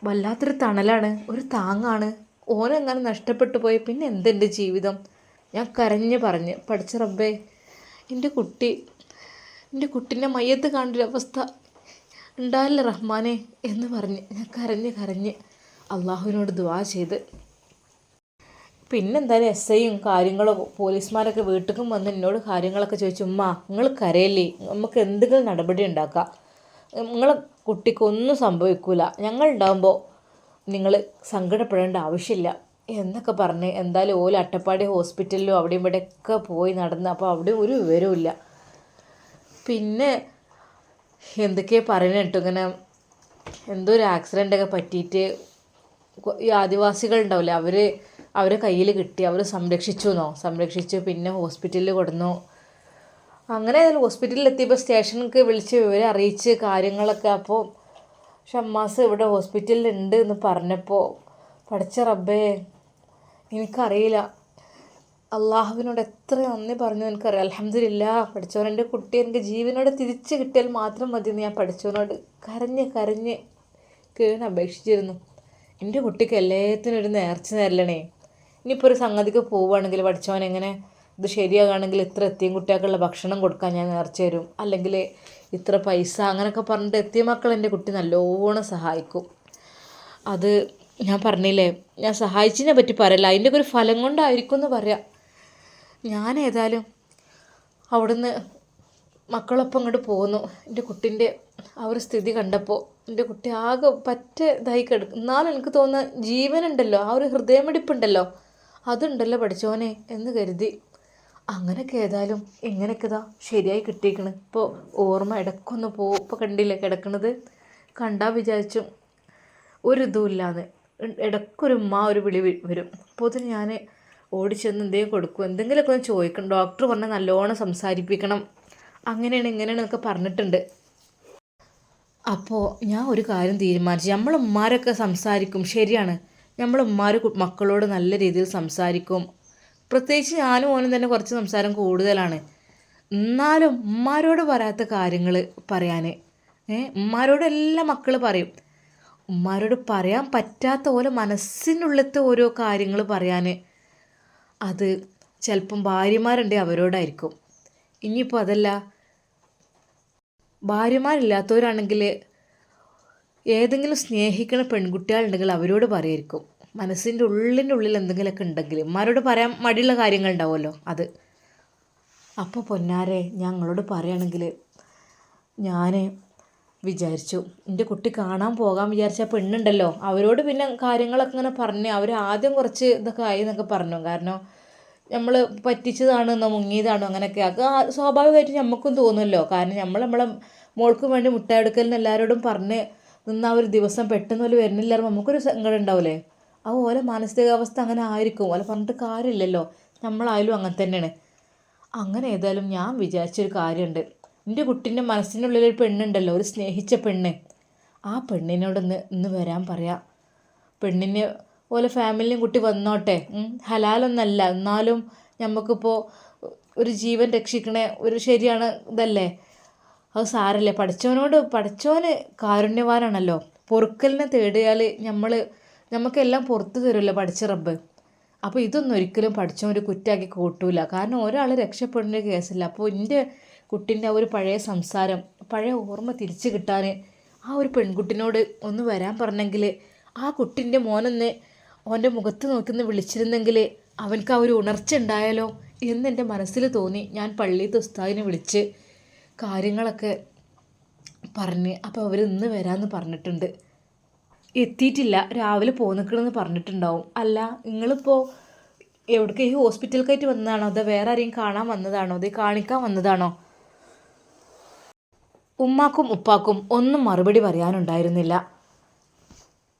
വല്ലാത്തൊരു തണലാണ്, ഒരു താങ്ങാണ്. ഓനെങ്ങനെ നഷ്ടപ്പെട്ടു പോയി പിന്നെ എന്തെൻ്റെ ജീവിതം? ഞാൻ കരഞ്ഞ് പറഞ്ഞ് പഠിച്ച റബ്ബേ, എൻ്റെ കുട്ടീൻ്റെ മയ്യത്ത് കാണേണ്ട അവസ്ഥ ഉണ്ടാവില്ല റഹ്മാനെ എന്ന് പറഞ്ഞ് ഞാൻ കരഞ്ഞ് അള്ളാഹുവിനോട് ദുആ ചെയ്ത്. പിന്നെന്തായാലും എസ് ഐയും കാര്യങ്ങളും പോലീസുമാരൊക്കെ വീട്ടിലും വന്ന് എന്നോട് കാര്യങ്ങളൊക്കെ ചോദിച്ചു. ഉമ്മ നിങ്ങൾ കരയല്ലേ, നമുക്ക് എന്തെങ്കിലും നടപടി ഉണ്ടാക്കാം, നിങ്ങളെ കുട്ടിക്കൊന്നും സംഭവിക്കില്ല, ഞങ്ങളുണ്ടാകുമ്പോൾ നിങ്ങൾ സങ്കടപ്പെടേണ്ട ആവശ്യമില്ല എന്നൊക്കെ പറഞ്ഞ് എന്തായാലും ഓല് അട്ടപ്പാടി ഹോസ്പിറ്റലിലും അവിടെയും ഇവിടെയൊക്കെ പോയി നടന്ന്. അപ്പോൾ അവിടെ ഒരു വിവരവും. പിന്നെ എന്തൊക്കെയാണ് പറയുന്നത് കേട്ടോ, ഇങ്ങനെ എന്തോ ഒരു ആക്സിഡൻ്റൊക്കെ പറ്റിയിട്ട് ഈ ആദിവാസികളുണ്ടാവില്ലേ, അവരെ കയ്യിൽ കിട്ടി, അവർ സംരക്ഷിച്ചു. പിന്നെ ഹോസ്പിറ്റലിൽ കൊടുന്നു. അങ്ങനെ ഹോസ്പിറ്റലിൽ എത്തിയപ്പോൾ സ്റ്റേഷനിലേക്ക് വിളിച്ച് വിവരം അറിയിച്ച് കാര്യങ്ങളൊക്കെ. അപ്പോൾ ഷമ്മാസ് ഇവിടെ ഹോസ്പിറ്റലിൽ ഉണ്ട് എന്ന് പറഞ്ഞപ്പോൾ പഠിച്ച റബ്ബേ, എനിക്കറിയില്ല, അള്ളാഹുവിനോട് എത്ര നന്ദി പറഞ്ഞു എനിക്കറിയാം. അൽഹംദുലില്ലാ, പഠിച്ചവൻ എൻ്റെ കുട്ടി എനിക്ക് ജീവനോട് തിരിച്ച് കിട്ടിയാൽ മാത്രം മതി എന്ന് ഞാൻ പഠിച്ചവനോട് കരഞ്ഞ് അപേക്ഷിച്ചിരുന്നു. എൻ്റെ കുട്ടിക്ക് എല്ലാത്തിനും ഒരു നേർച്ച നേരലണേ. ഇനിയിപ്പോൾ ഒരു സംഗതിക്ക് പോവുകയാണെങ്കിൽ പഠിച്ചവൻ എങ്ങനെ ഇത് ശരിയാകുകയാണെങ്കിൽ ഇത്ര എത്തിയും കുട്ടികൾക്കുള്ള ഭക്ഷണം കൊടുക്കാൻ ഞാൻ നേർച്ച തരും, അല്ലെങ്കിൽ ഇത്ര പൈസ അങ്ങനെയൊക്കെ പറഞ്ഞിട്ട് എത്തിയ മക്കൾ എൻ്റെ കുട്ടി നല്ലോണം സഹായിക്കും. അത് ഞാൻ പറഞ്ഞില്ലേ, ഞാൻ സഹായിച്ചതിനെ പറ്റി പറയല്ല, അതിൻ്റെ ഒരു ഫലം കൊണ്ടായിരിക്കും എന്ന് പറയാം. ഞാൻ ഏതായാലും അവിടുന്ന് മക്കളൊപ്പം അങ്ങോട്ട് പോന്നു. എൻ്റെ കുട്ടീൻ്റെ ആ ഒരു സ്ഥിതി കണ്ടപ്പോൾ എൻ്റെ കുട്ടി ആകെ പറ്റ ഇതായി കിടക്കും. എന്നാലും എനിക്ക് തോന്നുന്ന ജീവനുണ്ടല്ലോ, ആ ഒരു ഹൃദയമിടിപ്പുണ്ടല്ലോ, അതുണ്ടല്ലോ പഠിച്ചോനെ എന്ന് കരുതി. അങ്ങനെയൊക്കെ ഏതായാലും ഇങ്ങനെയൊക്കെ ഇതാ ശരിയായി കിട്ടിയിരിക്കണ്. ഇപ്പോൾ ഓർമ്മ ഇടയ്ക്കൊന്ന് പോവും. ഇപ്പോൾ കണ്ടില്ലേ കിടക്കണത്, കണ്ടാൽ വിചാരിച്ചു ഒരു ഇതുമില്ലാന്ന്. ഇടയ്ക്കൊരു ഒരു വിളി വരും. അപ്പോൾ അതിന് ഞാൻ ഓടിച്ചെന്ന് എന്തെങ്കിലും കൊടുക്കും, എന്തെങ്കിലുമൊക്കെ ഒന്ന് ചോദിക്കണം. ഡോക്ടർ പറഞ്ഞാൽ നല്ലോണം സംസാരിപ്പിക്കണം, അങ്ങനെയാണ് ഇങ്ങനെയാണെന്നൊക്കെ പറഞ്ഞിട്ടുണ്ട്. അപ്പോൾ ഞാൻ ഒരു കാര്യം തീരുമാനിച്ചു, നമ്മളുമ്മാരൊക്കെ സംസാരിക്കും, ശരിയാണ്, നമ്മളുമ്മാർ മക്കളോട് നല്ല രീതിയിൽ സംസാരിക്കും. പ്രത്യേകിച്ച് ഞാനും ഓനും തന്നെ കുറച്ച് സംസാരം കൂടുതലാണ്. എന്നാലും ഉമ്മാരോട് പറയാത്ത കാര്യങ്ങൾ പറയാൻ, ഉമ്മാരോട് എല്ലാ മക്കൾ പറയും. ഉമ്മാരോട് പറയാൻ പറ്റാത്ത ഓരോ മനസ്സിനുള്ളിലത്തെ ഓരോ കാര്യങ്ങൾ പറയാൻ അത് ചിലപ്പം ഭാര്യമാരുണ്ടെങ്കിൽ അവരോടായിരിക്കും. ഇനിയിപ്പോൾ അതല്ല, ഭാര്യമാരില്ലാത്തവരാണെങ്കിൽ ഏതെങ്കിലും സ്നേഹിക്കുന്ന പെൺകുട്ടികളുണ്ടെങ്കിൽ അവരോട് പറയായിരിക്കും. മനസ്സിൻ്റെ ഉള്ളിൽ എന്തെങ്കിലുമൊക്കെ ഉണ്ടെങ്കിൽ ഉമ്മാരോട് പറയാൻ മടിയുള്ള കാര്യങ്ങൾ ഉണ്ടാവുമല്ലോ അത്. അപ്പോൾ പൊന്നാരെ, ഞങ്ങളോട് പറയുകയാണെങ്കിൽ ഞാൻ വിചാരിച്ചു എൻ്റെ കുട്ടി കാണാൻ പോകാൻ വിചാരിച്ച പെണ്ണുണ്ടല്ലോ, അവരോട് പിന്നെ കാര്യങ്ങളൊക്കെ ഇങ്ങനെ പറഞ്ഞ് അവർ ആദ്യം കുറച്ച് ഇതൊക്കെ ആയി എന്നൊക്കെ പറഞ്ഞു. കാരണം നമ്മൾ പറ്റിച്ചതാണെന്നോ മുങ്ങിയതാണോ അങ്ങനെയൊക്കെ അത് സ്വാഭാവികമായിട്ട് നമുക്കും തോന്നുമല്ലോ. കാരണം നമ്മളെ മോൾക്ക് വേണ്ടി മുട്ടായി എടുക്കലിന് എല്ലാവരോടും പറഞ്ഞ് നിന്ന് ആ ഒരു ദിവസം പെട്ടെന്ന് പോലെ വരുന്നില്ലായിരുന്നു നമുക്കൊരു സങ്കടം ഉണ്ടാവില്ലേ. ആ ഓരോ മാനസികാവസ്ഥ അങ്ങനെ ആയിരിക്കും, ഓലെ പറഞ്ഞിട്ട് കാര്യമില്ലല്ലോ, നമ്മളായാലും അങ്ങനെ തന്നെയാണ്. അങ്ങനെ ഏതായാലും ഞാൻ വിചാരിച്ചൊരു കാര്യമുണ്ട്. എൻ്റെ കുട്ടീൻ്റെ മനസ്സിനുള്ളിലൊരു പെണ്ണുണ്ടല്ലോ, ഒരു സ്നേഹിച്ച പെണ്ണ്, ആ പെണ്ണിനോടൊന്ന് ഇന്ന് വരാൻ പറയാം. പെണ്ണിന് പോലെ ഫാമിലിയും കുട്ടി വന്നോട്ടെ, ഹലാലൊന്നല്ല എന്നാലും നമുക്കിപ്പോൾ ഒരു ജീവൻ രക്ഷിക്കണ ഒരു ശരിയാണ് ഇതല്ലേ, അത് സാരല്ലേ. പഠിച്ചവന് കാരുണ്യവാനാണല്ലോ, പൊറുക്കലിനെ തേടിയാൽ നമുക്കെല്ലാം പുറത്തു തരുമല്ലോ പഠിച്ച റബ്ബ്. അപ്പോൾ ഇതൊന്നും ഒരിക്കലും പഠിച്ചവൻ ഒരു കുറ്റാക്കി കൂട്ടൂല. കാരണം ഒരാൾ രക്ഷപ്പെടുന്ന കേസല്ല. അപ്പോൾ എൻ്റെ കുട്ടീൻ്റെ ആ ഒരു പഴയ സംസാരം, പഴയ ഓർമ്മ തിരിച്ചു കിട്ടാൻ ആ ഒരു പെൺകുട്ടിനോട് ഒന്ന് വരാൻ പറഞ്ഞെങ്കിൽ, ആ കുട്ടീൻ്റെ മോനൊന്ന് അവൻ്റെ മുഖത്ത് നോക്കുന്ന വിളിച്ചിരുന്നെങ്കിൽ അവനക്ക് ആ ഒരു ഉണർച്ച ഉണ്ടായാലോ എന്നെൻ്റെ മനസ്സിൽ തോന്നി. ഞാൻ പള്ളിയിലത്തെ ഉസ്താദിനെ വിളിച്ച് കാര്യങ്ങളൊക്കെ പറഞ്ഞ്, അപ്പോൾ അവർ ഇന്ന് വരാമെന്ന് പറഞ്ഞിട്ടുണ്ട്. എത്തിയിട്ടില്ല, രാവിലെ പോന്നിക്കണമെന്ന് പറഞ്ഞിട്ടുണ്ടാവും. അല്ല, നിങ്ങളിപ്പോൾ എവിടേക്ക് ഈ ഹോസ്പിറ്റലിലേക്കായിട്ട് വന്നതാണോ, അതോ വേറെ ആരെയും കാണാൻ വന്നതാണോ, അതേ കാണിക്കാൻ വന്നതാണോ? ഉമ്മാക്കും ഉപ്പാക്കും ഒന്നും മറുപടി പറയാനുണ്ടായിരുന്നില്ല.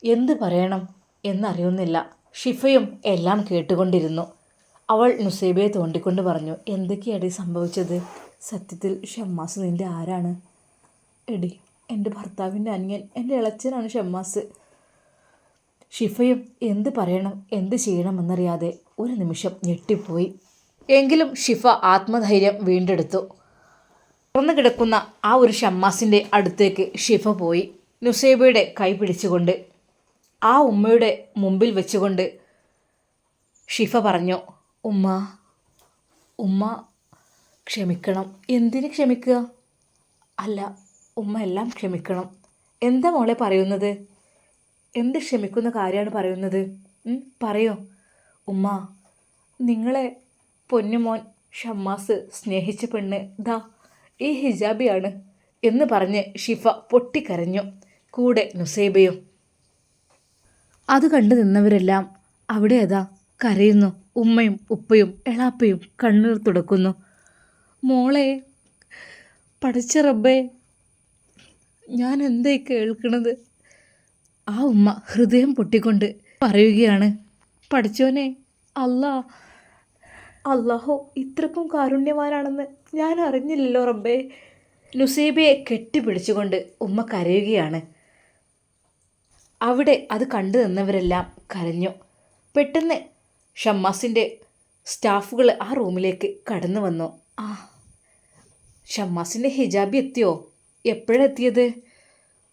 എന്ത് പറയണം എന്നറിയുന്നില്ല. ഷിഫയും എല്ലാം കേട്ടുകൊണ്ടിരുന്നു. അവൾ നുസൈബയെ തോണ്ടിക്കൊണ്ട് പറഞ്ഞു, എന്തൊക്കെയാണ് സംഭവിച്ചത്? സത്യത്തിൽ ഷമ്മാസ് നിൻ്റെ ആരാണ്? എടി, എൻ്റെ ഭർത്താവിൻ്റെ അനിയൻ, എൻ്റെ ഇളച്ചനാണ് ഷമ്മാസ്. ഷിഫയും എന്ത് പറയണം എന്ത് ചെയ്യണമെന്നറിയാതെ ഒരു നിമിഷം ഞെട്ടിപ്പോയി. എങ്കിലും ഷിഫ ആത്മധൈര്യം വീണ്ടെടുത്തു. തുറന്നു കിടക്കുന്ന ആ ഒരു ഷമ്മാസിൻ്റെ അടുത്തേക്ക് ഷിഫ പോയി. നുസൈബയുടെ കൈ പിടിച്ചുകൊണ്ട് ആ ഉമ്മയുടെ മുമ്പിൽ വെച്ചുകൊണ്ട് ഷിഫ പറഞ്ഞു, ഉമ്മ ക്ഷമിക്കണം. എന്തിന് ക്ഷമിക്കുക? അല്ല, ഉമ്മ എല്ലാം ക്ഷമിക്കണം. എന്താ മോളെ പറയുന്നത്? എന്ത് ക്ഷമിക്കുന്ന കാര്യമാണ് പറയുന്നത്? പറയോ ഉമ്മ. നിങ്ങളെ പൊന്നുമോൻ ഷമ്മാസ് സ്നേഹിച്ച പെണ്ണ് ദാ ഈ ഹിജാബിയാണ് എന്ന് പറഞ്ഞ് ഷിഫ പൊട്ടിക്കരഞ്ഞു. കൂടെ നുസൈബയും. അത് കണ്ടു നിന്നവരെല്ലാം അവിടെ അതാ കരയുന്നു. ഉമ്മയും ഉപ്പയും എളാപ്പയും കണ്ണീർ തുടക്കുന്നു. മോളെ, പഠിച്ച റബ്ബേ, ഞാൻ എന്തായി കേൾക്കണത്? ആ ഉമ്മ ഹൃദയം പൊട്ടിക്കൊണ്ട് പറയുകയാണ്, പഠിച്ചോനെ, അല്ലാഹു ഇത്രക്കും കാരുണ്യവാനാണെന്ന് ഞാൻ അറിഞ്ഞില്ലല്ലോ റബ്ബേ. നുസൈബയെ കെട്ടിപ്പിടിച്ചുകൊണ്ട് ഉമ്മ കരയുകയാണ്. അവിടെ അത് കണ്ടു നിന്നവരെല്ലാം കരഞ്ഞു. പെട്ടെന്ന് ഷമ്മാസിൻ്റെ സ്റ്റാഫുകൾ ആ റൂമിലേക്ക് കടന്നു വന്നു. ഷമ്മാസിൻ്റെ ഹിജാബി എത്തിയോ? എപ്പോഴെത്തിയത്?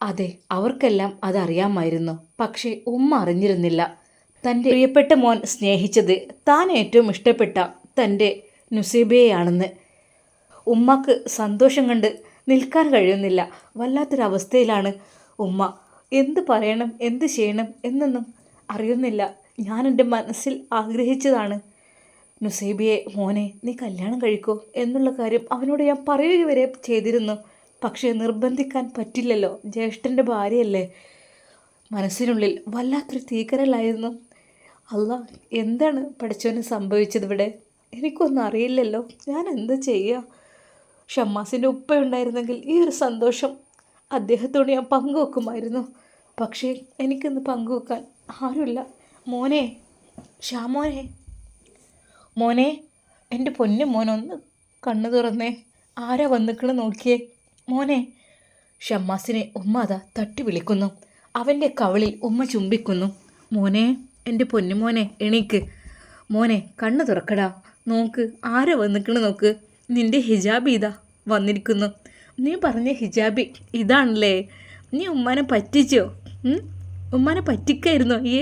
അതെ, അവർക്കെല്ലാം അതറിയാമായിരുന്നു. പക്ഷേ ഉമ്മ അറിഞ്ഞിരുന്നില്ല. തൻ്റെ പ്രിയപ്പെട്ട മോൻ സ്നേഹിച്ചത് താൻ ഏറ്റവും ഇഷ്ടപ്പെട്ട തൻ്റെ നുസൈബയെയാണെന്ന്. ഉമ്മക്ക് സന്തോഷം കണ്ട് നിൽക്കാൻ കഴിയുന്നില്ല. വല്ലാത്തൊരവസ്ഥയിലാണ് ഉമ്മ. എന്ത് പറയണം, എന്ത് ചെയ്യണം എന്നൊന്നും അറിയുന്നില്ല. ഞാൻ എൻ്റെ മനസ്സിൽ ആഗ്രഹിച്ചതാണ് നുസൈബയെ, മോനെ നീ കല്യാണം കഴിക്കോ എന്നുള്ള കാര്യം അവനോട് ഞാൻ പറയുക വരെ ചെയ്തിരുന്നു. പക്ഷേ നിർബന്ധിക്കാൻ പറ്റില്ലല്ലോ, ജ്യേഷ്ഠൻ്റെ ഭാര്യയല്ലേ. മനസ്സിനുള്ളിൽ വല്ലാത്തൊരു തീക്കരലായിരുന്നു. അല്ലാ, എന്താണ് പഠിച്ചവന് സംഭവിച്ചത് ഇവിടെ? എനിക്കൊന്നും അറിയില്ലല്ലോ. ഞാൻ എന്ത് ചെയ്യുക? ഷമ്മാസിൻ്റെ ഉപ്പ ഉണ്ടായിരുന്നെങ്കിൽ ഈ ഒരു സന്തോഷം അദ്ദേഹത്തോട് ഞാൻ പങ്കുവെക്കുമായിരുന്നു. പക്ഷേ എനിക്കിന്ന് പങ്കുവെക്കാൻ ആരുമില്ല. മോനെ, ഷാമോനെ, മോനെ, എൻ്റെ പൊന്നു മോനൊന്ന് കണ്ണു തുറന്നേ. ആരാ വന്നിക്കണ നോക്കിയേ മോനെ. ഷമ്മാസിനെ ഉമ്മ അതാ തട്ടി വിളിക്കുന്നു. അവൻ്റെ കവളിൽ ഉമ്മ ചുംബിക്കുന്നു. മോനെ, എൻ്റെ പൊന്നു മോനെ, എണീക്ക് മോനെ, കണ്ണു തുറക്കടാ. നോക്ക്, ആരാ വന്നിക്കണ നോക്ക്. നിൻ്റെ ഹിജാബി ഇതാ വന്നിരിക്കുന്നു. നീ പറഞ്ഞ ഹിജാബി ഇതാണല്ലേ? നീ ഉമ്മാനെ പറ്റിച്ചോ? ഉമ്മാനെ പറ്റിക്കായിരുന്നോ ഈ?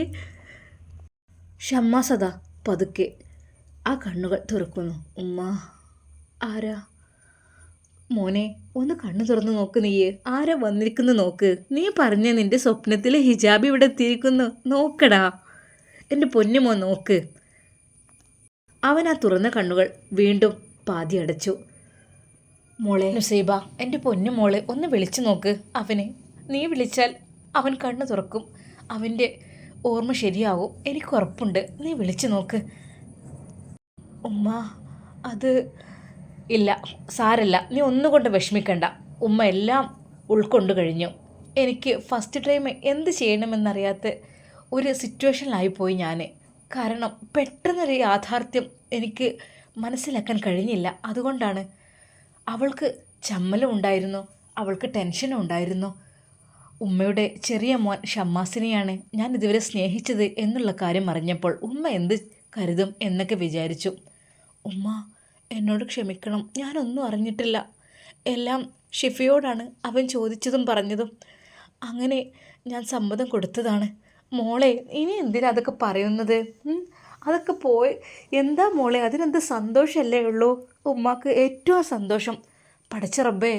ഷമ്മാസ് അതാ പതുക്കെ ആ കണ്ണുകൾ തുറക്കുന്നു. ഉമ്മ, ആരാ? മോനെ, ഒന്ന് കണ്ണു തുറന്ന് നോക്ക്. നീ ആരാ വന്നിരിക്കുന്നു നോക്ക്. നീ പറഞ്ഞ നിൻ്റെ സ്വപ്നത്തിലെ ഹിജാബി ഇവിടെ എത്തിയിരിക്കുന്നു. നോക്കടാ എൻ്റെ പൊന്നുമോ, നോക്ക്. അവൻ ആ തുറന്ന കണ്ണുകൾ വീണ്ടും പാതി അടച്ചു. മോളെ നുസൈബ, എൻ്റെ പൊന്നു മോളെ, ഒന്ന് വിളിച്ചു നോക്ക് അവനെ. നീ വിളിച്ചാൽ അവൻ കണ്ണു തുറക്കും. അവൻ്റെ ഓർമ്മ ശരിയാവും, എനിക്ക് ഉറപ്പുണ്ട്. നീ വിളിച്ചു നോക്ക്. ഉമ്മ, അത് ഇല്ല, സാരല്ല, നീ ഒന്നുകൊണ്ട് വിഷമിക്കണ്ട. ഉമ്മ എല്ലാം ഉൾക്കൊണ്ടു കഴിഞ്ഞു. എനിക്ക് ഫസ്റ്റ് ടൈം എന്ത് ചെയ്യണമെന്നറിയാത്ത ഒരു സിറ്റുവേഷനിലായിപ്പോയി ഞാൻ. കാരണം പെട്ടെന്നൊരു യാഥാർത്ഥ്യം എനിക്ക് മനസ്സിലാക്കാൻ കഴിഞ്ഞില്ല. അതുകൊണ്ടാണ്. അവൾക്ക് ചമ്മലും ഉണ്ടായിരുന്നു, അവൾക്ക് ടെൻഷനും ഉണ്ടായിരുന്നു. ഉമ്മയുടെ ചെറിയ മോൻ ഷമ്മാസിനെയാണ് ഞാൻ ഇതുവരെ സ്നേഹിച്ചത് എന്നുള്ള കാര്യം അറിഞ്ഞപ്പോൾ ഉമ്മ എന്ത് കരുതും എന്നൊക്കെ വിചാരിച്ചു. ഉമ്മ, എന്നോട് ക്ഷമിക്കണം, ഞാനൊന്നും അറിഞ്ഞിട്ടില്ല. എല്ലാം ഷിഫയോടാണ് അവൻ ചോദിച്ചതും പറഞ്ഞതും. അങ്ങനെ ഞാൻ സമ്മതം കൊടുത്തതാണ്. മോളെ, ഇനി എന്തിനാ അതൊക്കെ പറയുന്നത്? അതൊക്കെ പോയി എന്താ മോളെ, അതിനെന്ത് സന്തോഷമല്ലേ ഉള്ളൂ. ഉമ്മാക്ക് ഏറ്റവും സന്തോഷം. പഠിച്ച റബ്ബേ,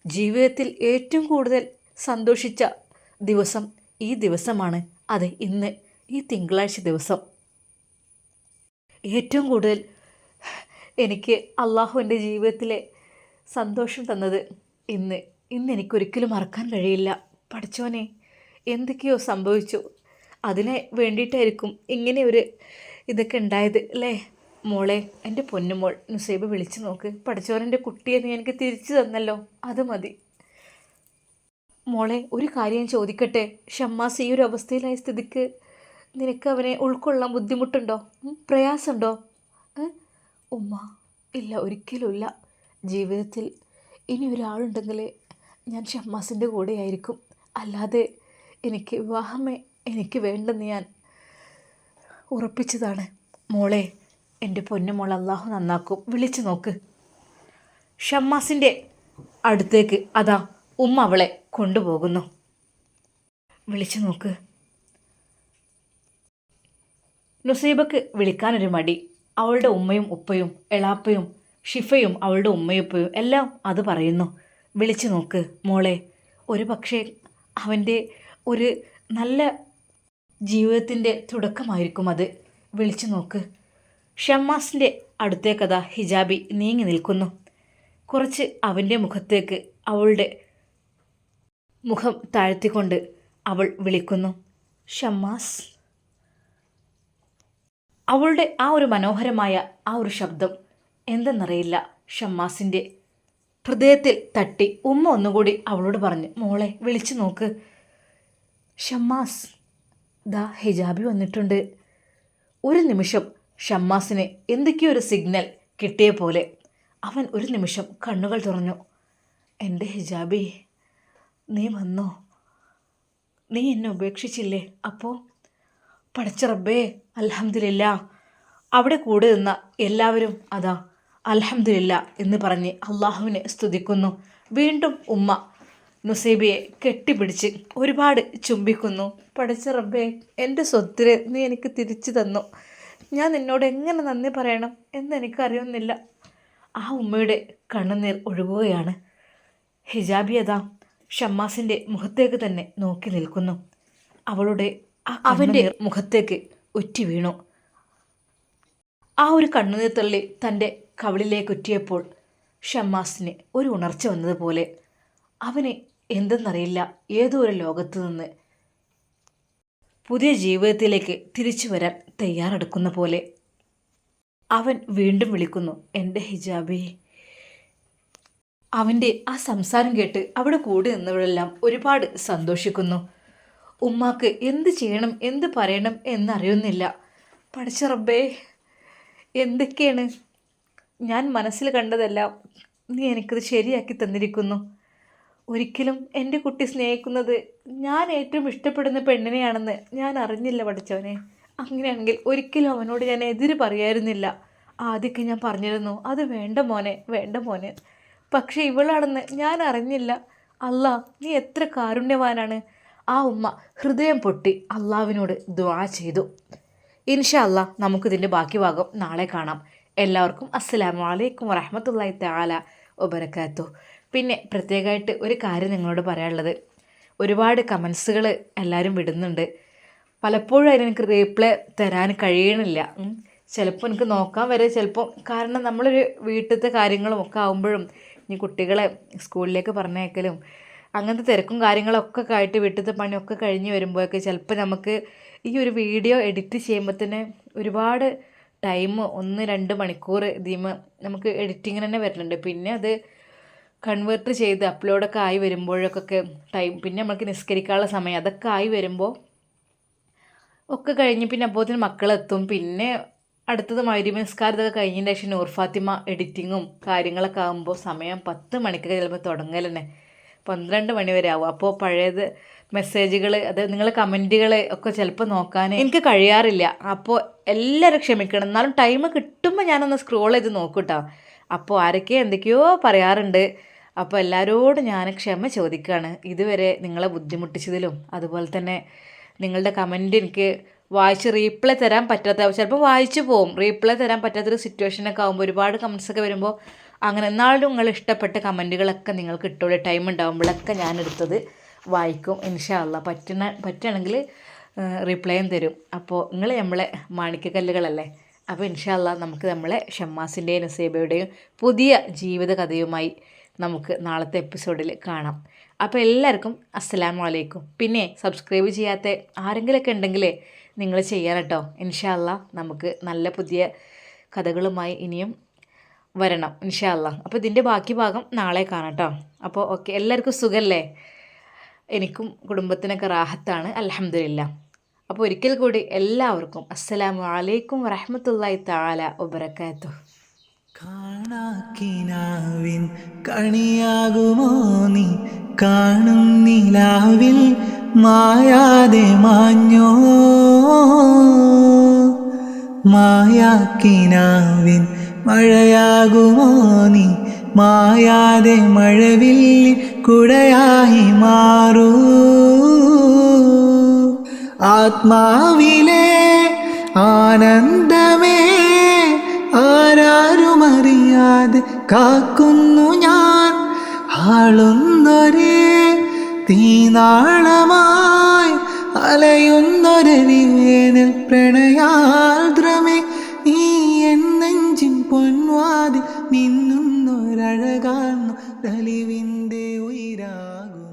ജീവിതത്തിൽ ഏറ്റവും കൂടുതൽ സന്തോഷിച്ച ദിവസം ഈ ദിവസമാണ്. അതെ, ഇന്ന് ഈ തിങ്കളാഴ്ച ദിവസം ഏറ്റവും കൂടുതൽ എനിക്ക് അള്ളാഹു എൻ്റെ ജീവിതത്തിലെ സന്തോഷം തന്നത് ഇന്ന് എനിക്കൊരിക്കലും മറക്കാൻ കഴിയില്ല. പഠിച്ചോനെ, എന്തൊക്കെയോ സംഭവിച്ചു. അതിനെ വേണ്ടിയിട്ടായിരിക്കും ഇങ്ങനെ ഒരു ഇതൊക്കെ ഉണ്ടായത് അല്ലേ? മോളെ, എൻ്റെ പൊന്നുമോൾ നുസൈബ, വിളിച്ചു നോക്ക്. പഠിച്ചോനെൻ്റെ കുട്ടിയെ നീ എനിക്ക് തിരിച്ചു തന്നല്ലോ, അത് മതി. മോളെ, ഒരു കാര്യം ചോദിക്കട്ടെ? ഷമ്മാസ് ഈ ഒരു അവസ്ഥയിലായ സ്ഥിതിക്ക് നിനക്ക് അവനെ ഉൾക്കൊള്ളാൻ ബുദ്ധിമുട്ടുണ്ടോ, പ്രയാസമുണ്ടോ? ഉമ്മ, ഇല്ല, ഒരിക്കലുമില്ല. ജീവിതത്തിൽ ഇനി ഒരാളുണ്ടെങ്കിൽ ഞാൻ ഷമ്മാസിൻ്റെ കൂടെയായിരിക്കും. അല്ലാതെ എനിക്ക് വിവാഹമേ എനിക്ക് വേണ്ടെന്ന് ഞാൻ ഉറപ്പിച്ചതാണ്. മോളെ, എൻ്റെ പൊന്നുമോൾ, അള്ളാഹു നന്നാക്കും. വിളിച്ചു നോക്ക്. ഷമ്മാസിൻ്റെ അടുത്തേക്ക് അതാ ഉമ്മ അവളെ കൊണ്ടുപോകുന്നു. വിളിച്ചു നോക്ക്. നുസൈബക്ക് വിളിക്കാനൊരു മടി. അവളുടെ ഉമ്മയും ഉപ്പയും എളാപ്പയും ഷിഫയും അവളുടെ ഉമ്മയും ഉപ്പയും എല്ലാം അത് പറയുന്നു. വിളിച്ചു നോക്ക് മോളെ. ഒരു പക്ഷേ അവൻ്റെ ഒരു നല്ല ജീവിതത്തിൻ്റെ തുടക്കമായിരിക്കും അത്. വിളിച്ചു നോക്ക്. ഷമ്മാസിൻ്റെ അടുത്തേക്കതാ ഹിജാബി നീങ്ങി നിൽക്കുന്നു. കുറച്ച് അവൻ്റെ മുഖത്തേക്ക് അവളുടെ മുഖം താഴ്ത്തിക്കൊണ്ട് അവൾ വിളിക്കുന്നു, ഷമ്മാസ്. അവളുടെ ആ ഒരു മനോഹരമായ ആ ഒരു ശബ്ദം എന്തെന്നറിയില്ല ഷമ്മാസിൻ്റെ ഹൃദയത്തിൽ തട്ടി. ഉമ്മ ഒന്നുകൂടി അവളോട് പറഞ്ഞു, മോളെ വിളിച്ചു നോക്ക്. ഷമ്മാസ്, ദാ ഹിജാബി വന്നിട്ടുണ്ട്. ഒരു നിമിഷം ഷമ്മാസിന് എന്തൊക്കെയോ ഒരു സിഗ്നൽ കിട്ടിയ പോലെ അവൻ ഒരു നിമിഷം കണ്ണുകൾ തുറന്നു. എൻ്റെ ഹിജാബി, നീ വന്നോ? നീ എന്നെ ഉപേക്ഷിച്ചില്ലേ? അപ്പോൾ പടച്ച റബ്ബേ, അൽഹംദുലില്ലാ. അവിടെ കൂടെ നിന്ന എല്ലാവരും അതാ അൽഹംദുലില്ലാ എന്ന് പറഞ്ഞ് അള്ളാഹുവിനെ സ്തുതിക്കുന്നു. വീണ്ടും ഉമ്മ നുസൈബയെ കെട്ടിപ്പിടിച്ച് ഒരുപാട് ചുംബിക്കുന്നു. പടച്ച റബ്ബേ, എൻ്റെ സ്വത്തിനെ നീ എനിക്ക് തിരിച്ചു തന്നു. ഞാൻ നിന്നോട് എങ്ങനെ നന്ദി പറയണം എന്നെനിക്കറിയുന്നില്ല. ആ ഉമ്മയുടെ കണ്ണുനീർ ഒഴുകുകയാണ്. ഹിജാബി അതാ ഷമ്മാസിൻ്റെ മുഖത്തേക്ക് തന്നെ നോക്കി നിൽക്കുന്നു. അവളുടെ അവൻ്റെ മുഖത്തേക്ക് ഉറ്റി വീണു. ആ ഒരു കണ്ണുനീർ തള്ളി തൻ്റെ കവിളിലേക്ക് ഉറ്റിയപ്പോൾ ഷമ്മാസിന് ഒരു ഉണർച്ച വന്നതുപോലെ. അവന് എന്തെന്നറിയില്ല, ഏതോ ഒരു ലോകത്ത് നിന്ന് പുതിയ ജീവിതത്തിലേക്ക് തിരിച്ചു വരാൻ തയ്യാറെടുക്കുന്ന പോലെ. അവൻ വീണ്ടും വിളിക്കുന്നു, എൻ്റെ ഹിജാബി. അവൻ്റെ ആ സംസാരം കേട്ട് അവിടെ കൂടി നിന്നവരെല്ലാം ഒരുപാട് സന്തോഷിക്കുന്നു. ഉമ്മാക്ക് എന്ത് ചെയ്യണം എന്ത് പറയണം എന്നറിയുന്നില്ല. പടച്ച റബ്ബേ, എന്തൊക്കെയാണ് ഞാൻ മനസ്സിൽ കണ്ടതെല്ലാം നീ എനിക്കത് ശരിയാക്കി തന്നിരിക്കുന്നു. ഒരിക്കലും എൻ്റെ കുട്ടി സ്നേഹിക്കുന്നത് ഞാൻ ഏറ്റവും ഇഷ്ടപ്പെടുന്ന പെണ്ണിനെയാണെന്ന് ഞാൻ അറിഞ്ഞില്ല പഠിച്ചവനെ. അങ്ങനെയാണെങ്കിൽ ഒരിക്കലും അവനോട് ഞാൻ എതിര് പറയായിരുന്നില്ല. ആദ്യമൊക്കെ ഞാൻ പറഞ്ഞിരുന്നു, അത് വേണ്ട മോനെ വേണ്ട മോനെ. പക്ഷേ ഇവളാണെന്ന് ഞാൻ അറിഞ്ഞില്ല. അല്ലാ, നീ എത്ര കാരുണ്യവാനാണ്. ആ ഉമ്മ ഹൃദയം പൊട്ടി അള്ളാവിനോട് ദുആ ചെയ്തു. ഇൻഷാ അല്ലാ, നമുക്കിതിൻ്റെ ബാക്കി ഭാഗം നാളെ കാണാം. എല്ലാവർക്കും അസ്സലാമു അലൈക്കും വറഹ്മത്തുള്ളാഹി തആല വബറകാതുഹു. പിന്നെ പ്രത്യേകമായിട്ട് ഒരു കാര്യം നിങ്ങളോട് പറയാനുള്ളത്, ഒരുപാട് കമൻസുകൾ എല്ലാവരും വിടുന്നുണ്ട്. പലപ്പോഴും അതിനെനിക്ക് റീപ്ലൈ തരാൻ കഴിയണില്ല. ചിലപ്പോൾ എനിക്ക് നോക്കാൻ വരെ ചിലപ്പോൾ, കാരണം നമ്മളൊരു വീട്ടിലത്തെ കാര്യങ്ങളും ഒക്കെ ആകുമ്പോഴും ഇനി കുട്ടികളെ സ്കൂളിലേക്ക് പറഞ്ഞയക്കലും അങ്ങനത്തെ തിരക്കും കാര്യങ്ങളൊക്കെ ആയിട്ട് വീട്ടിലത്തെ പണിയൊക്കെ കഴിഞ്ഞ് വരുമ്പോഴൊക്കെ ചിലപ്പോൾ നമുക്ക് ഈ ഒരു വീഡിയോ എഡിറ്റ് ചെയ്യുമ്പോൾ തന്നെ ഒരുപാട് ടൈം 1-2 മണിക്കൂർ ഇതിമ നമുക്ക് എഡിറ്റിങ്ങിന് തന്നെ വരുന്നുണ്ട്. പിന്നെ അത് കൺവേർട്ട് ചെയ്ത് അപ്ലോഡൊക്കെ ആയി വരുമ്പോഴൊക്കെ ടൈം, പിന്നെ നമുക്ക് നിസ്കരിക്കാനുള്ള സമയം അതൊക്കെ ആയി വരുമ്പോൾ ഒക്കെ കഴിഞ്ഞ് പിന്നെ അപ്പോഴത്തേന് മക്കളെത്തും. പിന്നെ അടുത്തത് മഗ്‌രിബ് നിസ്കാരത്തൊക്കെ കഴിഞ്ഞതിന് ശേഷം നൂർ ഫാത്തിമ എഡിറ്റിങ്ങും കാര്യങ്ങളൊക്കെ ആകുമ്പോൾ സമയം 10 മണിക്കൊക്കെ ചിലപ്പോൾ തുടങ്ങൽ തന്നെ 12 മണി വരെ ആവും. അപ്പോൾ പഴയത് മെസ്സേജുകൾ, അത് നിങ്ങളെ കമൻറ്റുകൾ ഒക്കെ ചിലപ്പോൾ നോക്കാൻ എനിക്ക് കഴിയാറില്ല. അപ്പോൾ എല്ലാവരും ക്ഷമിക്കണം. എന്നാലും ടൈം കിട്ടുമ്പോൾ ഞാനൊന്ന് സ്ക്രോൾ ചെയ്ത് നോക്കും കേട്ടോ. അപ്പോൾ ആരൊക്കെ എന്തൊക്കെയോ പറയാറുണ്ട്. അപ്പോൾ എല്ലാവരോടും ഞാൻ ക്ഷമ ചോദിക്കുകയാണ്, ഇതുവരെ നിങ്ങളെ ബുദ്ധിമുട്ടിച്ചതിലും. അതുപോലെ തന്നെ നിങ്ങളുടെ കമൻറ്റ് എനിക്ക് വായിച്ച് റീപ്ലൈ തരാൻ പറ്റാത്ത, ചിലപ്പോൾ വായിച്ചു പോവും, റീപ്ലൈ തരാൻ പറ്റാത്തൊരു സിറ്റുവേഷനൊക്കെ ആകുമ്പോൾ ഒരുപാട് കമൻസൊക്കെ വരുമ്പോൾ അങ്ങനെ. എന്നാലും നിങ്ങൾ ഇഷ്ടപ്പെട്ട കമൻറ്റുകളൊക്കെ നിങ്ങൾക്ക് ഇട്ടോളൂ. ടൈം ഉണ്ടാകുമ്പോഴൊക്കെ ഞാനെടുത്തത് വായിക്കും ഇൻഷാ അല്ലാ. പറ്റുകയാണെങ്കിൽ റീപ്ലൈയും തരും. അപ്പോൾ നിങ്ങൾ നമ്മളെ മാണിക്യക്കല്ലുകളല്ലേ. അപ്പോൾ ഇൻഷാ അല്ലാ നമുക്ക് നമ്മളെ ഷമ്മാസിൻ്റെയും നുസൈബയുടെയും പുതിയ ജീവിത കഥയുമായി നമുക്ക് നാളത്തെ എപ്പിസോഡിൽ കാണാം. അപ്പോൾ എല്ലാവർക്കും അസ്സലാമു അലൈക്കും. പിന്നെ സബ്സ്ക്രൈബ് ചെയ്യാത്ത ആരെങ്കിലുമൊക്കെ ഉണ്ടെങ്കിൽ നിങ്ങൾ ചെയ്യാൻ കേട്ടോ. ഇൻഷാ അല്ലാ നമുക്ക് നല്ല പുതിയ കഥകളുമായി ഇനിയും വരണം ഇൻഷാ അല്ലാ. അപ്പോൾ ഇതിൻ്റെ ബാക്കി ഭാഗം നാളെ കാണാം കേട്ടോ. അപ്പോൾ ഓക്കെ, എല്ലാവർക്കും സുഖമല്ലേ? എനിക്കും കുടുംബത്തിനൊക്കെ റാഹത്താണ്, അൽഹംദുലില്ലാ. അപ്പോൾ ഒരിക്കൽ കൂടി എല്ലാവർക്കും അസ്സലാമു അലൈക്കും വറഹ്മത്തുള്ളാഹി തആല വബറകാതുഹു. കാണാക്കിനാവിൻ കണിയാകുമോ നീ, കാണും നിലാവിൽ മായാതെ മാഞ്ഞോ. മായാക്കിനാവിൻ മഴയാകുമോ നീ, മായാതെ മഴവില്ലിൻ കുടയായി മാറൂ. ആത്മാവിലെ ആനന്ദമേ ആരാരുമറിയാതെ കാക്കുന്നു ഞാൻ, ആളുന്നൊരേ തീനാളമായി അലയുന്നൊരവിവേനൽ പ്രണയാർദ്രമേ നീ എൻ നെഞ്ചിൻ പൊൻവാതിൽ മിന്നുന്നൊരഴകാർന്നു നലിവിൻ്റെ ഉയിരാകും.